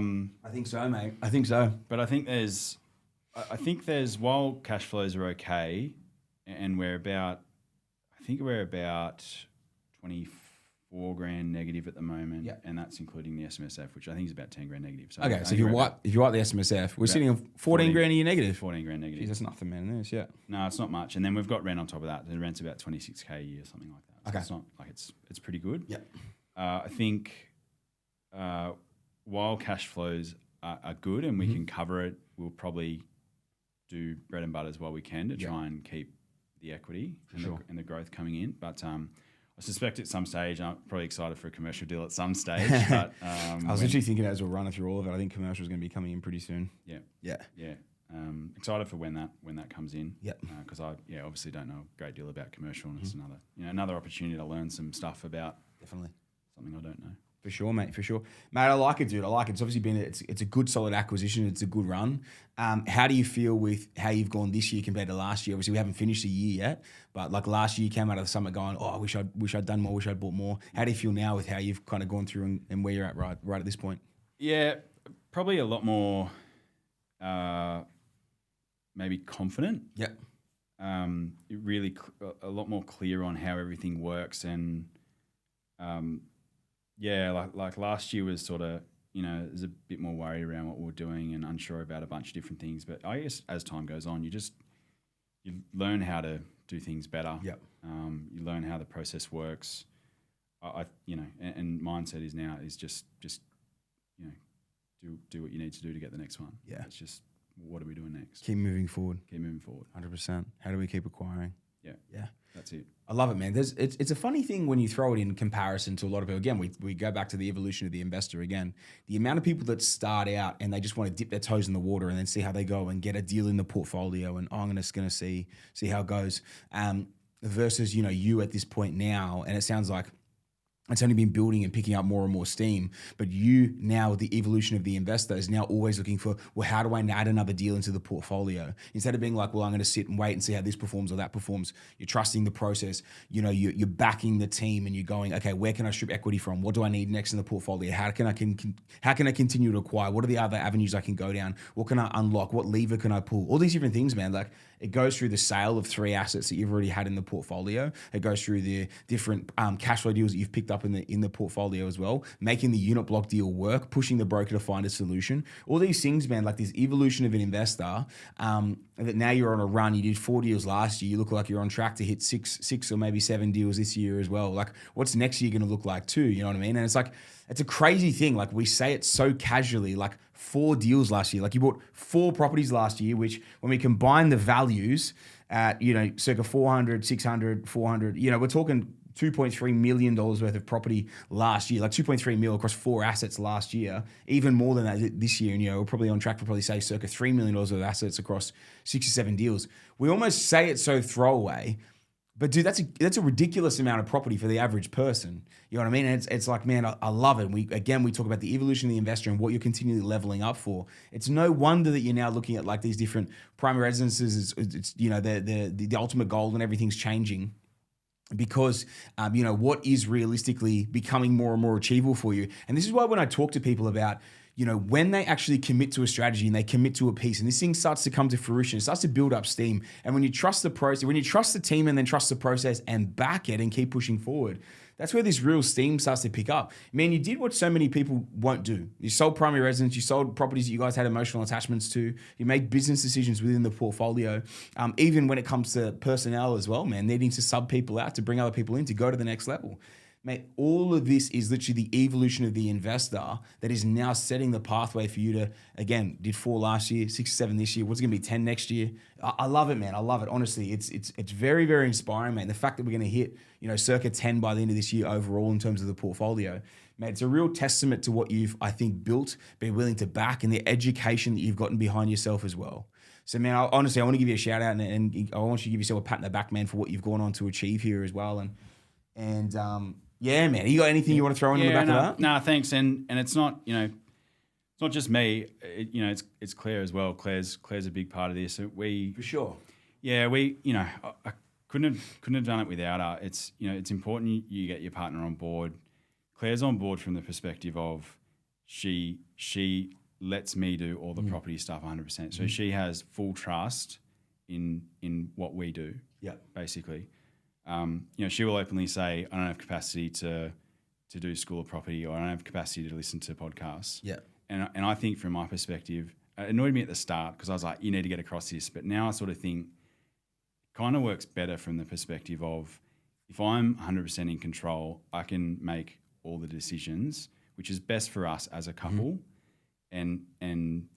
think so, mate. I think so. But I think there's while cash flows are okay, and we're about 24 grand negative at the moment, and that's including the SMSF, which I think is about 10 grand negative. So okay, so if you wipe the SMSF, we're sitting on 14 grand a year negative. 14 grand negative. Jeez, that's nothing, man. This, yeah. No, it's not much. And then we've got rent on top of that. The rent's about 26K a year, something like that. So okay. it's not like it's pretty good. Yeah. I think while cash flows are good and we can cover it, we'll probably do bread and butters while we can to try and keep the equity and the growth coming in. But I suspect at some stage, I'm probably excited for a commercial deal at some stage. But I was literally thinking as we're running through all of it, I think commercial is going to be coming in pretty soon. Yeah. Yeah. Yeah. Excited for when that comes in. Yeah. Because I obviously don't know a great deal about commercial, and it's another opportunity to learn some stuff about definitely something I don't know. For sure, mate. For sure, mate. I like it, dude. I like it. It's obviously been it's a good, solid acquisition. It's a good run. How do you feel with how you've gone this year compared to last year? Obviously, we haven't finished the year yet, but like last year, you came out of the summer going, "Oh, I wish I'd done more. Wish I'd bought more." How do you feel now with how you've kind of gone through and where you're at right at this point? Yeah, probably a lot more, maybe confident. Yeah. Really a lot more clear on how everything works and. Like last year was sort of, there's a bit more worried around what we were doing and unsure about a bunch of different things. But I guess as time goes on, you learn how to do things better. Yep. You learn how the process works. And mindset is now just do what you need to do to get the next one. Yeah. It's just, what are we doing next? Keep moving forward. 100%. How do we keep acquiring? Yeah. That's it. I love it, man. It's a funny thing when you throw it in comparison to a lot of people. Again, we go back to the evolution of the investor again. The amount of people that start out and they just want to dip their toes in the water and then see how they go and get a deal in the portfolio and I'm just going to see how it goes. Versus, you at this point now, and it sounds like it's only been building and picking up more and more steam. But you now, the evolution of the investor is now always looking for, well, how do I add another deal into the portfolio? Instead of being like, well, I'm going to sit and wait and see how this performs or that performs. You're trusting the process. You're backing the team and you're going, okay, where can I strip equity from? What do I need next in the portfolio? How can I continue to acquire? What are the other avenues I can go down? What can I unlock? What lever can I pull? All these different things, man. Like it goes through the sale of 3 assets that you've already had in the portfolio. It goes through the different cash flow deals that you've picked up in the portfolio as well, making the unit block deal work, pushing the broker to find a solution. All these things, man, like this evolution of an investor, that now you're on a run. You did 4 deals last year. You look like you're on track to hit six or maybe 7 deals this year as well. Like what's next year going to look like too? You know what I mean? And it's like, it's a crazy thing. Like we say it so casually, like 4 deals last year. Like you bought 4 properties last year, which when we combine the values at, circa 400, 600, 400, we're talking $2.3 million worth of property last year, like 2.3 mil across 4 assets last year, even more than that this year. And, we're probably on track for probably say circa $3 million of assets across 6 or 7 deals. We almost say it so throwaway, but dude, that's a ridiculous amount of property for the average person. You know what I mean? And it's like, man, I love it. We talk about the evolution of the investor and what you're continually leveling up for. It's no wonder that you're now looking at like these different primary residences. It's the ultimate goal and everything's changing. Because, what is realistically becoming more and more achievable for you. And this is why when I talk to people about, when they actually commit to a strategy and they commit to a piece and this thing starts to come to fruition, it starts to build up steam. And when you trust the process, when you trust the team and then trust the process and back it and keep pushing forward, that's where this real steam starts to pick up. Man, you did what so many people won't do. You sold primary residence, you sold properties that you guys had emotional attachments to, you made business decisions within the portfolio, even when it comes to personnel as well, man, needing to sub people out to bring other people in to go to the next level. Mate, all of this is literally the evolution of the investor that is now setting the pathway for you to, again, did 4 last year, 6 or 7 this year. What's going to be 10 next year? I love it, man. I love it. Honestly, it's very, very inspiring, man. The fact that we're going to hit, circa 10 by the end of this year overall in terms of the portfolio, mate, it's a real testament to what you've, I think, built, been willing to back, and the education that you've gotten behind yourself as well. So, man, honestly, I want to give you a shout out and I want you to give yourself a pat in the back, man, for what you've gone on to achieve here as well. And yeah, man. You got anything you want to throw in the back of that? No, thanks. And it's not, it's not just me. It's Claire as well. Claire's a big part of this. For sure. Yeah, I couldn't have done it without her. It's it's important you get your partner on board. Claire's on board from the perspective of she lets me do all the property stuff 100%. So she has full trust in what we do. Yeah. Basically, she will openly say, "I don't have capacity to do school of property, or I don't have capacity to listen to podcasts." Yeah. And I think from my perspective, it annoyed me at the start because I was like, "You need to get across this," but now I sort of think it kind of works better from the perspective of if I'm 100% in control, I can make all the decisions, which is best for us as a couple. And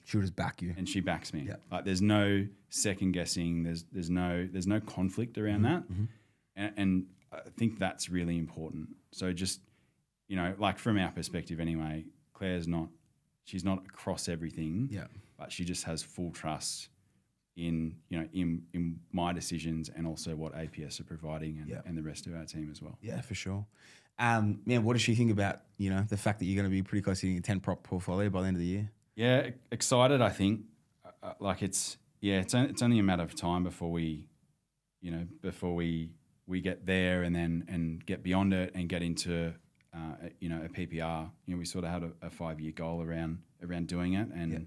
she'll just back you, and she backs me. Yeah. Like there's no second guessing. There's no conflict around that, and I think that's really important. So just like from our perspective anyway, she's not across everything. Yeah. But she just has full trust in my decisions and also what APS are providing and the rest of our team as well. Yeah, for sure. What does she think about the fact that you're going to be pretty close to hitting a 10 prop portfolio by the end of the year? Yeah, excited. I think it's only a matter of time before we get there and get beyond it and get into a PPR. We sort of had a 5-year goal around doing it, and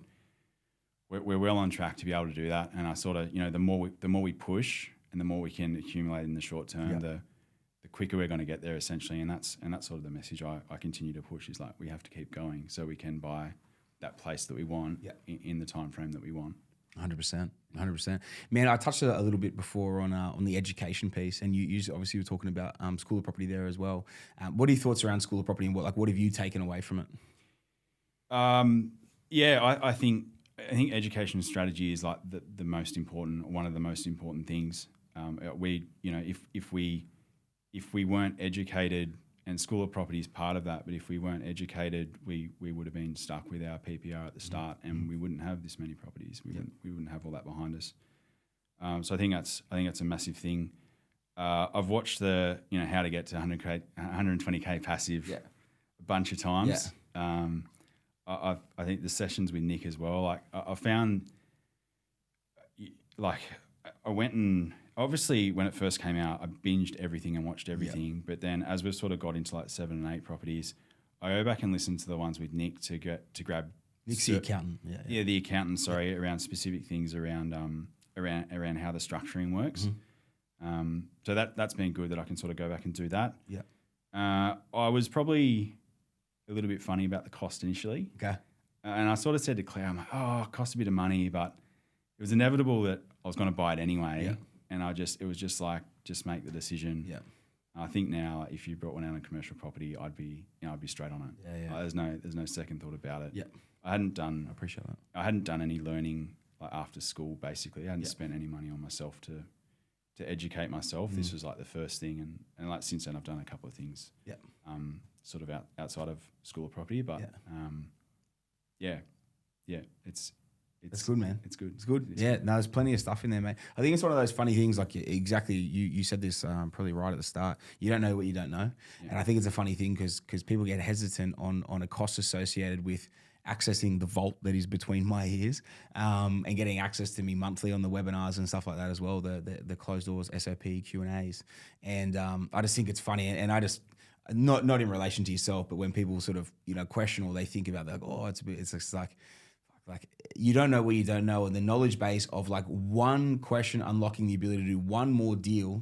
we're well on track to be able to do that. And I sort of the more we push and the more we can accumulate in the short term, the quicker we're going to get there essentially. And that's sort of the message I continue to push is like we have to keep going so we can buy that place that we want in the time frame that we want. 100%. Man, I touched a little bit before on the education piece, and you obviously were talking about school of property there as well. What are your thoughts around school of property, and what have you taken away from it? I think education strategy is like the most important, one of the most important things. If we weren't educated, and school of property is part of that, but if we weren't educated, we would have been stuck with our PPR at the start, and we wouldn't have this many properties. We wouldn't have all that behind us. So I think that's a massive thing. I've watched the how to get to 120K passive a bunch of times. Yeah. I think the sessions with Nick as well. Like I found, like I went and obviously when it first came out, I binged everything and watched everything. Yep. But then as we've sort of got into like 7 and 8 properties, I go back and listen to the ones with Nick to grab. Nick's the accountant. Yeah, the accountant. Sorry, around specific things around how the structuring works. Mm-hmm. So that's been good that I can sort of go back and do that. Yeah. I was probably a little bit funny about the cost initially. Okay. And I sort of said to Claire, I'm like, it costs a bit of money, but it was inevitable that I was going to buy it anyway. Yeah. And it was just like, just make the decision. Yeah. I think now if you brought one out on commercial property, I'd be straight on it. Yeah. There's no second thought about it. Yeah. I appreciate that. I hadn't done any learning like after school, basically. I hadn't spent any money on myself to educate myself. This was like the first thing. And like since then I've done a couple of things. Yeah. Sort of outside of school of property, but it's good, man. It's good. It's good. No, there's plenty of stuff in there, mate. I think it's one of those funny things. Like exactly, you said this probably right at the start. You don't know what you don't know, and I think it's a funny thing because people get hesitant on a cost associated with accessing the vault that is between my ears, and getting access to me monthly on the webinars and stuff like that as well. The closed doors, SOP, Q&As, and I just think it's funny, and I just. Not in relation to yourself, but when people sort of question or they think about that, like, it's just like you don't know what you don't know, and the knowledge base of like one question unlocking the ability to do one more deal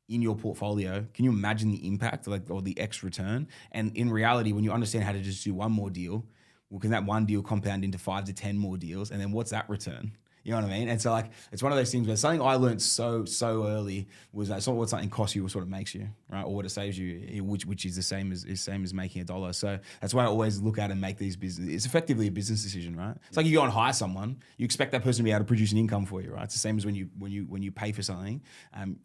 in your portfolio. Can you imagine the impact, or the X return? And in reality, when you understand how to just do one more deal, well, can that one deal compound into 5 to 10 more deals, and then what's that return? You know what I mean? And so like it's one of those things where something I learned so early was that it's not what something costs you or sort of makes you, right? Or what it saves you, which is the same as making $1. So that's why I always look at and make these business. It's effectively a business decision, right? It's like you go and hire someone, you expect that person to be able to produce an income for you, right? It's the same as when you pay for something.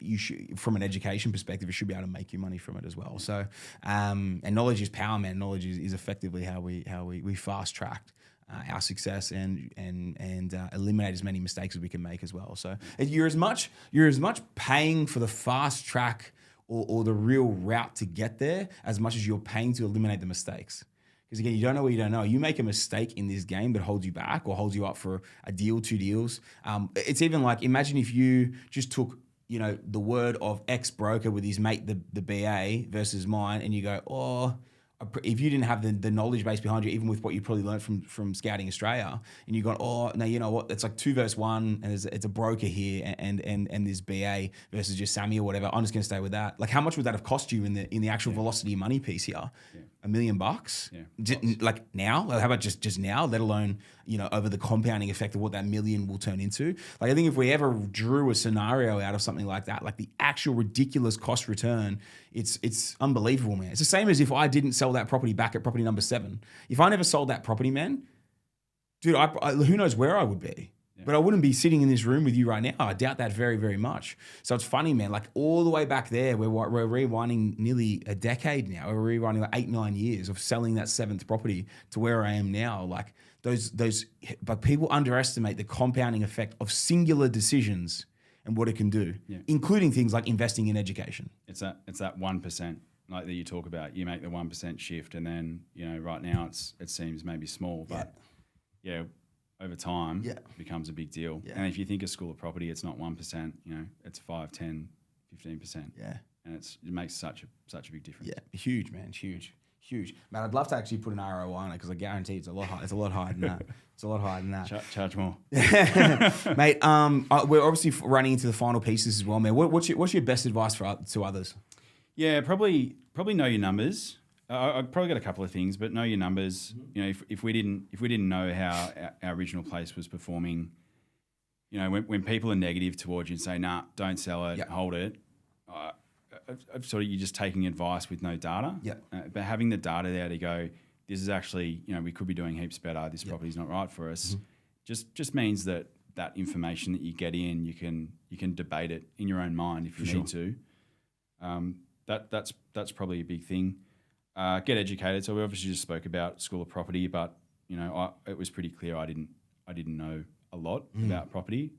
You should, from an education perspective, it should be able to make you money from it as well. So and knowledge is power, man. Knowledge is effectively how we fast tracked our success and eliminate as many mistakes as we can make as well. So you're as much paying for the fast track or the real route to get there as much as you're paying to eliminate the mistakes. Because again, you don't know what you don't know. You make a mistake in this game that holds you back or holds you up for a deal, 2 deals. It's even like, imagine if you just took the word of X broker with his mate, the BA, versus mine, and you go, if you didn't have the knowledge base behind you, even with what you probably learned from Scouting Australia, and you've gone, oh, no, you know what? It's like 2 versus 1, and it's a broker here, and this BA versus just Sammy or whatever. I'm just going to stay with that. Like, how much would that have cost you in the actual velocity of money piece here? Yeah. $1 million bucks. Yeah. Like now, how about just now? Let alone over the compounding effect of what that million will turn into. Like, I think if we ever drew a scenario out of something like that, like the actual ridiculous cost return, it's unbelievable, man. It's the same as if I didn't sell that property back at property number 7. If I never sold that property, man, dude, who knows where I would be. Yeah. But I wouldn't be sitting in this room with you right now. I doubt that very, very much. So it's funny, man. Like all the way back there, we're rewinding nearly a decade now. We're rewinding like 8-9 years of selling that 7th property to where I am now. Like but people underestimate the compounding effect of singular decisions and what it can do, including things like investing in education. It's that 1%. Like that you talk about, you make the 1% shift, and then right now it seems maybe small, but over time it becomes a big deal. Yeah. And if you think a school of property, it's not 1%, it's 5, 10, 15%. Yeah, and it makes such a big difference. Yeah, huge, man, huge. Man, I'd love to actually put an ROI on it because I guarantee it's a lot higher. It's a lot higher than that. It's a lot higher than that. Charge more, mate. We're obviously running into the final pieces as well, man. What's your best advice to others? Yeah, probably know your numbers. I've probably got a couple of things, but know your numbers. If we didn't know how our original place was performing, when people are negative towards you and say, "Nah, don't sell it, hold it," sort of you're just taking advice with no data. Yeah. But having the data there to go, this is actually, we could be doing heaps better. This property's not right for us. Just means that information that you get in, you can debate it in your own mind if you need to. That's probably a big thing. Get educated. So we obviously just spoke about school of property, but it was pretty clear I didn't know a lot about property.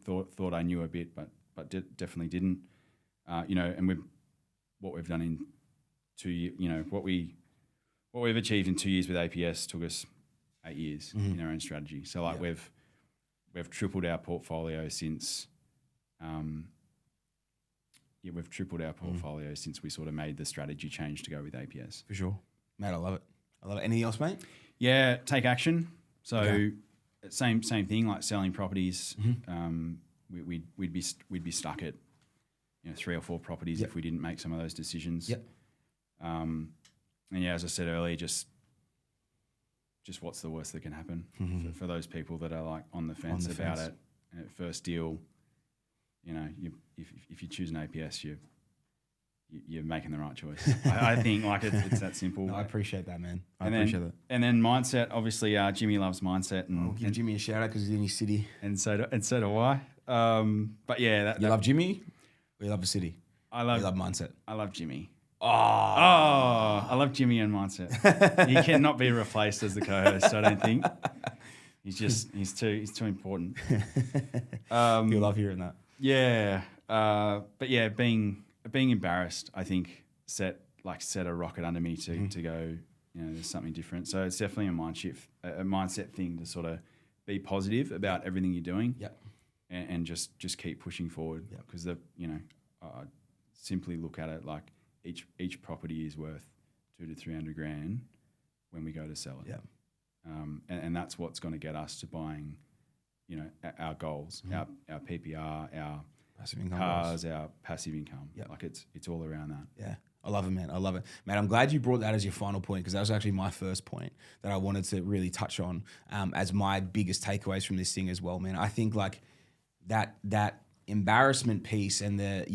Thought I knew a bit, but definitely didn't. And what we've done in 2 years, what we've achieved in 2 years with APS took us 8 years in our own strategy. So we've tripled our portfolio since. We've tripled our portfolio since we sort of made the strategy change to go with APS. For sure. Mate, I love it. Anything else, mate? Yeah, take action. So same thing, like selling properties. We'd be stuck at 3 or 4 properties if we didn't make some of those decisions. Yep. And as I said earlier, just what's the worst that can happen for those people that are like on the fence about it. And at first deal, if you choose an APS, you're making the right choice. I think like it's that simple. No, I appreciate that, man. Appreciate that. And then mindset, obviously, Jimmy loves mindset, and give Jimmy a shout out because he's in his city, and so do I. But yeah, you love Jimmy. We love the city. We love mindset. I love Jimmy. I love Jimmy and mindset. He cannot be replaced as the co-host, I don't think. He's too important. You'll love hearing that. Yeah. But yeah, being embarrassed, I think set a rocket under me to go, there's something different. So it's definitely a mindset thing to sort of be positive about everything you're doing. Yep. And just keep pushing forward because I simply look at it like each property is worth $200,000 to $300,000 when we go to sell it. Yeah. And that's what's going to get us to buying, our goals, our PPR, our passive income cars, our passive income. Yep. Like it's all around that. Yeah. I love it, man. I love it. Man, I'm glad you brought that as your final point because that was actually my first point that I wanted to really touch on as my biggest takeaways from this thing as well, man. I think like that embarrassment piece and the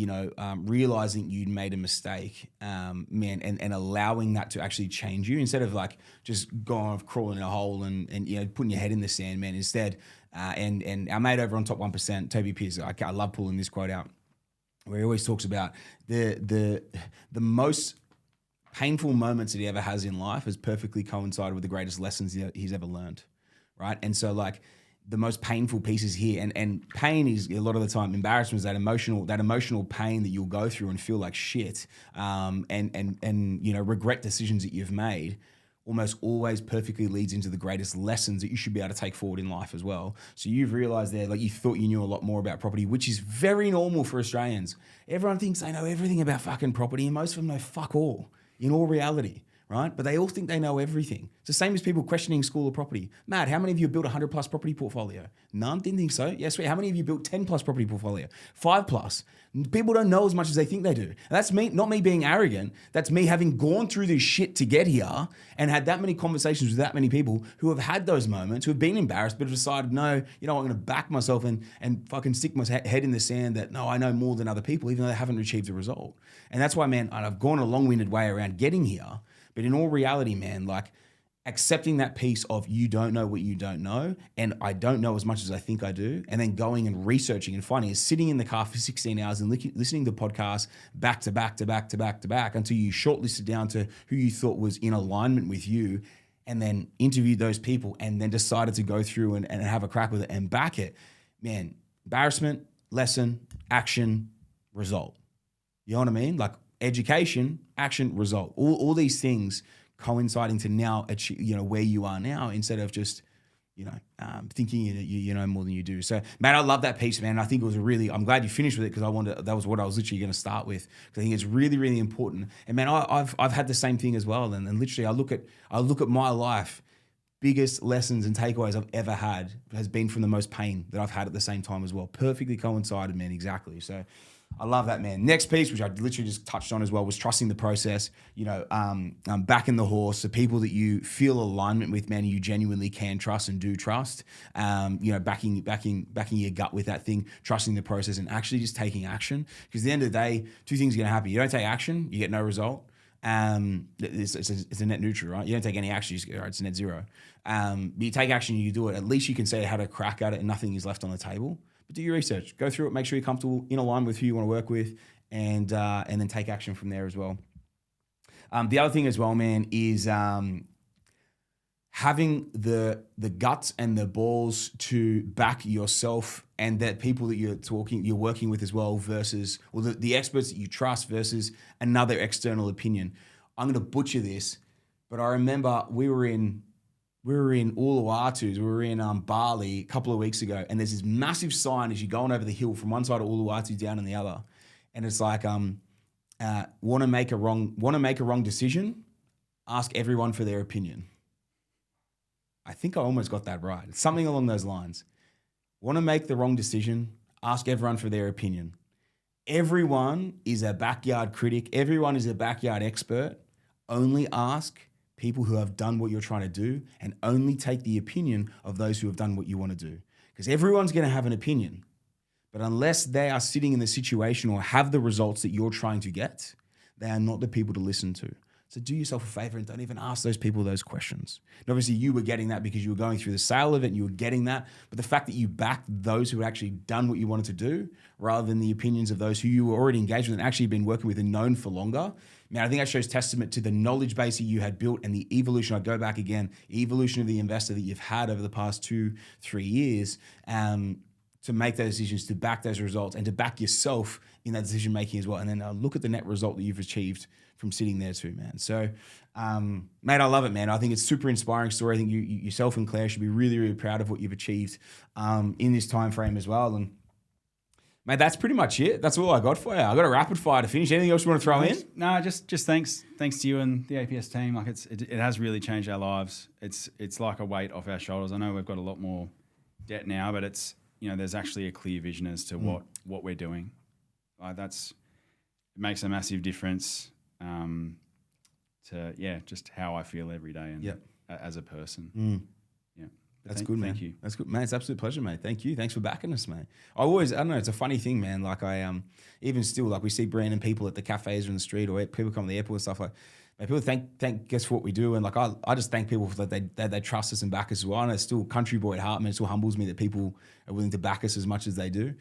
realizing you'd made a mistake, man, and allowing that to actually change you instead of like just going off crawling in a hole and putting your head in the sand, man. Instead, and our mate over on Top 1%, Toby Pierce, I love pulling this quote out where he always talks about the most painful moments that he ever has in life has perfectly coincided with the greatest lessons he's ever learned, right? And so like the most painful pieces here, and pain is a lot of the time embarrassment is that emotional pain that you'll go through and feel like shit, and regret decisions that you've made. Almost always perfectly leads into the greatest lessons that you should be able to take forward in life as well. So you've realized there, like you thought you knew a lot more about property, which is very normal for Australians. Everyone thinks they know everything about fucking property, and most of them know fuck all in all reality. right? But they all think they know everything. It's the same as people questioning school or property. Matt, how many of you have built a 100 plus property portfolio? None, didn't think so. Yes, sweet. How many of you built 10 plus property portfolio? 5 plus. People don't know as much as they think they do. And that's me, not me being arrogant. That's me having gone through this shit to get here and had that many conversations with that many people who have had those moments, who have been embarrassed, but have decided, no, you know, I'm going to back myself and fucking stick my head in the sand that, no, I know more than other people, even though they haven't achieved the result. And that's why, man, I've gone a long-winded way around getting here. But in all reality, man, like accepting that piece of you don't know what you don't know, and I don't know as much as I think I do, and then going and researching and finding is sitting in the car for 16 hours and listening to podcasts back to back to back to back to back until you shortlisted down to who you thought was in alignment with you, and then interviewed those people and then decided to go through and have a crack with it and back it. Man, embarrassment, lesson, action, result. You know what I mean? Like education, action, result. All these things coinciding to now achieve, you know, where you are now instead of just, you know, thinking you know more than you do. So, man, I love that piece, man. I think it was I'm glad you finished with it because that was what I was literally going to start with. I think it's really, really important. And man, I've had the same thing as well. And literally, I look at my life. Biggest lessons and takeaways I've ever had has been from the most pain that I've had at the same time as well. Perfectly coincided, man. Exactly. So. I love that, man. Next piece, which I literally just touched on as well, was trusting the process. You know, backing the horse, the people that you feel alignment with, man, you genuinely can trust and do trust. You know, backing your gut with that thing, trusting the process, and actually just taking action. Because at the end of the day, two things are going to happen. You don't take action, you get no result. It's a net neutral, right? You don't take any action, it's net zero. But you take action, you do it. At least you can say I had a crack at it, and nothing is left on the table. But do your research, go through it, make sure you're comfortable, in alignment with who you want to work with, and then take action from there as well. The other thing as well, man, is having the guts and the balls to back yourself and that people that you're working with as well versus, or the experts that you trust versus another external opinion. I'm going to butcher this, but I remember we were in Uluwatu, we were in Bali a couple of weeks ago, and there's this massive sign as you're going over the hill from one side of Uluwatu down on the other, and it's like, want to make a wrong decision, ask everyone for their opinion. I think I almost got that right. It's something along those lines. Want to make the wrong decision, ask everyone for their opinion. Everyone is a backyard critic. Everyone is a backyard expert. Only ask people who have done what you're trying to do, and only take the opinion of those who have done what you want to do. Because everyone's going to have an opinion, but unless they are sitting in the situation or have the results that you're trying to get, they are not the people to listen to. So do yourself a favor and don't even ask those people those questions. And obviously you were getting that because you were going through the sale of it and you were getting that, but the fact that you backed those who had actually done what you wanted to do rather than the opinions of those who you were already engaged with and actually been working with and known for longer, man, I think that shows testament to the knowledge base that you had built and the evolution. I go back again, evolution of the investor that you've had over the past 2-3 years to make those decisions, to back those results and to back yourself in that decision making as well. And then look at the net result that you've achieved from sitting there too, man. So, mate, I love it, man. I think it's a super inspiring story. I think you yourself and Claire should be really, really proud of what you've achieved in this time frame as well. And mate, that's pretty much it. That's all I got for you. I got a rapid fire to finish. Anything else you want to throw in? No, just thanks to you and the APS team. Like it has really changed our lives. It's like a weight off our shoulders. I know we've got a lot more debt now, but it's, you know, there's actually a clear vision as to what we're doing. Like it makes a massive difference to just how I feel every day and as a person. Yeah. That's good, man. Thank you. That's good, man. It's an absolute pleasure, mate. Thank you. Thanks for backing us, mate. I don't know, it's a funny thing, man. Like even still, like we see Brandon people at the cafes or in the street or people come to the airport and stuff like, man, people thank us for what we do. And like, I just thank people for that they trust us and back us as well. And it's still country boy at heart, man. It still humbles me that people are willing to back us as much as they do.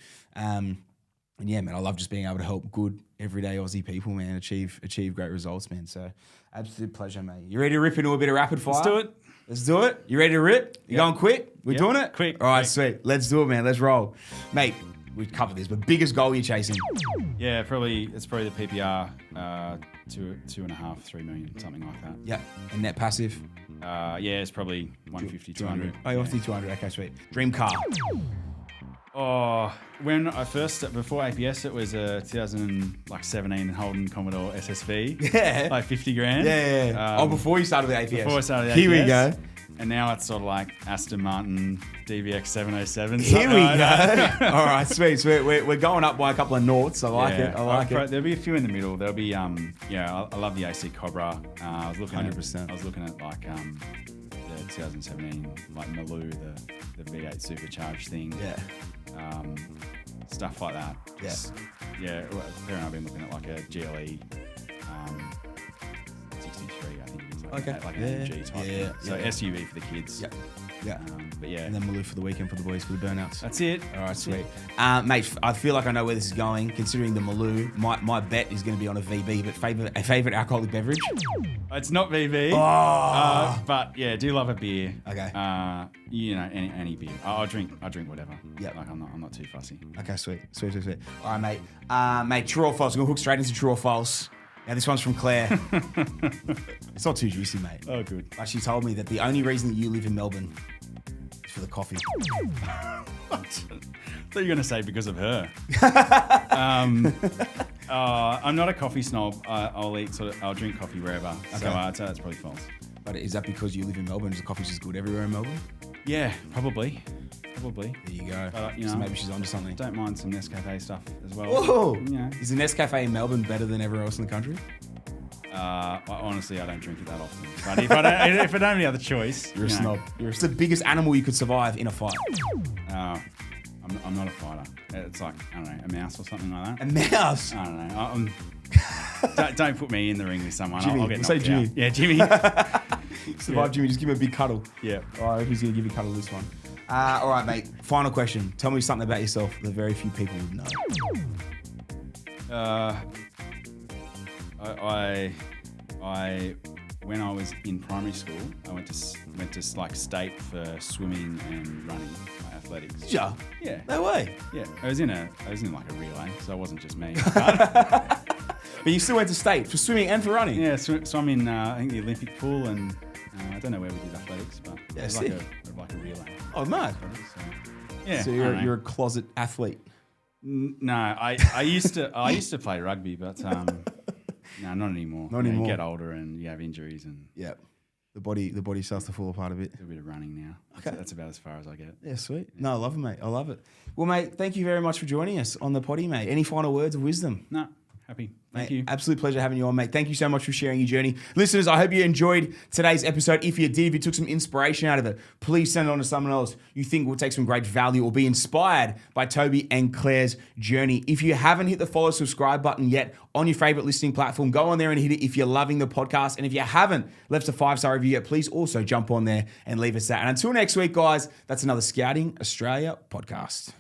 And yeah, man, I love just being able to help good everyday Aussie people, man, achieve great results, man. So absolute pleasure, mate. You ready to rip into a bit of rapid fire? Let's do it. You ready to rip? You going quick? We're doing it? Quick. All right, sweet. Let's do it, man. Let's roll. Mate, we've covered this, but biggest goal you're chasing? Yeah, it's probably the PPR, 2.5, 3 million, something like that. Yeah. And net passive? It's probably 150, 200. Oh, you want to do 200. Okay, sweet. Dream car? When I before APS, it was a 2017 Holden Commodore SSV. Yeah. Like 50 grand. Yeah. Before you started with APS. Before I started with APS. Here we go. And now it's sort of like Aston Martin DBX 707. Here we go. All right, sweet. We're going up by a couple of noughts. I like it. There'll be a few in the middle. There'll be, I love the AC Cobra. I was looking 100%. I was looking at like the 2017 like Maloo, the V8 supercharged thing. Yeah. Stuff like that. There I've been looking at like a GLE 63, I think it is. Like an AMG type thing. So SUV for the kids. Yep. Yeah. But yeah. And then Maloo for the weekend for the boys, for the burnouts. That's it. All right, sweet. Mate, I feel like I know where this is going. Considering the Maloo, my bet is going to be on a VB, but favorite alcoholic beverage? It's not VB. Oh. But yeah, do love a beer. Okay. Any beer. I drink whatever. Yeah. Like I'm not too fussy. Okay, sweet. All right, mate, true or false? I'm going to hook straight into true or false. Now, this one's from Claire. It's not too juicy, mate. Oh, good. But she told me that the only reason that you live in Melbourne is for the coffee. I thought you were going to say because of her. I'm not a coffee snob. I'll drink coffee wherever. Okay. So I'd say that's probably false. But is that because you live in Melbourne? Is the coffee just good everywhere in Melbourne? Yeah, probably. There you go. But, so maybe she's onto something. Don't mind some Nescafe stuff as well. Whoa! Yeah. Is the Nescafe in Melbourne better than everywhere else in the country? Honestly, I don't drink it that often. But if I don't have any other choice, you're a snob. It's the biggest animal you could survive in a fight. I'm not a fighter. It's like, I don't know, a mouse or something like that. A mouse? I don't know. Don't put me in the ring with someone. Jimmy. I'll get knocked Say Jimmy. out. Yeah, Jimmy. Survive, Jimmy. Just give him a big cuddle. Yeah. All right, who's going to give you a cuddle this one? All right, mate. Final question. Tell me something about yourself that very few people would know. When I was in primary school, I went to like state for swimming and running, my athletics. Yeah. Yeah. No way. Yeah. I was in like a relay, so it wasn't just me. But you still went to state for swimming and for running. Yeah. So I'm in I think the Olympic pool, and I don't know where we did athletics, but it was like a relay. Oh, mad. So, yeah. So you're a closet athlete. No, I used to play rugby, but no, not anymore. Not anymore. You get older and you have injuries, and the body starts to fall apart a bit. A bit of running now. Okay. That's about as far as I get. Yeah, sweet. Yeah. No, I love it, mate. I love it. Well, mate, thank you very much for joining us on the potty, mate. Any final words of wisdom? No, happy. Thank you. Absolute pleasure having you on, mate. Thank you so much for sharing your journey. Listeners, I hope you enjoyed today's episode. If you did, if you took some inspiration out of it, please send it on to someone else you think will take some great value or be inspired by Toby and Claire's journey. If you haven't hit the follow, subscribe button yet on your favorite listening platform, go on there and hit it if you're loving the podcast. And if you haven't left a 5-star review yet, please also jump on there and leave us that. And until next week, guys, that's another Scouting Australia podcast.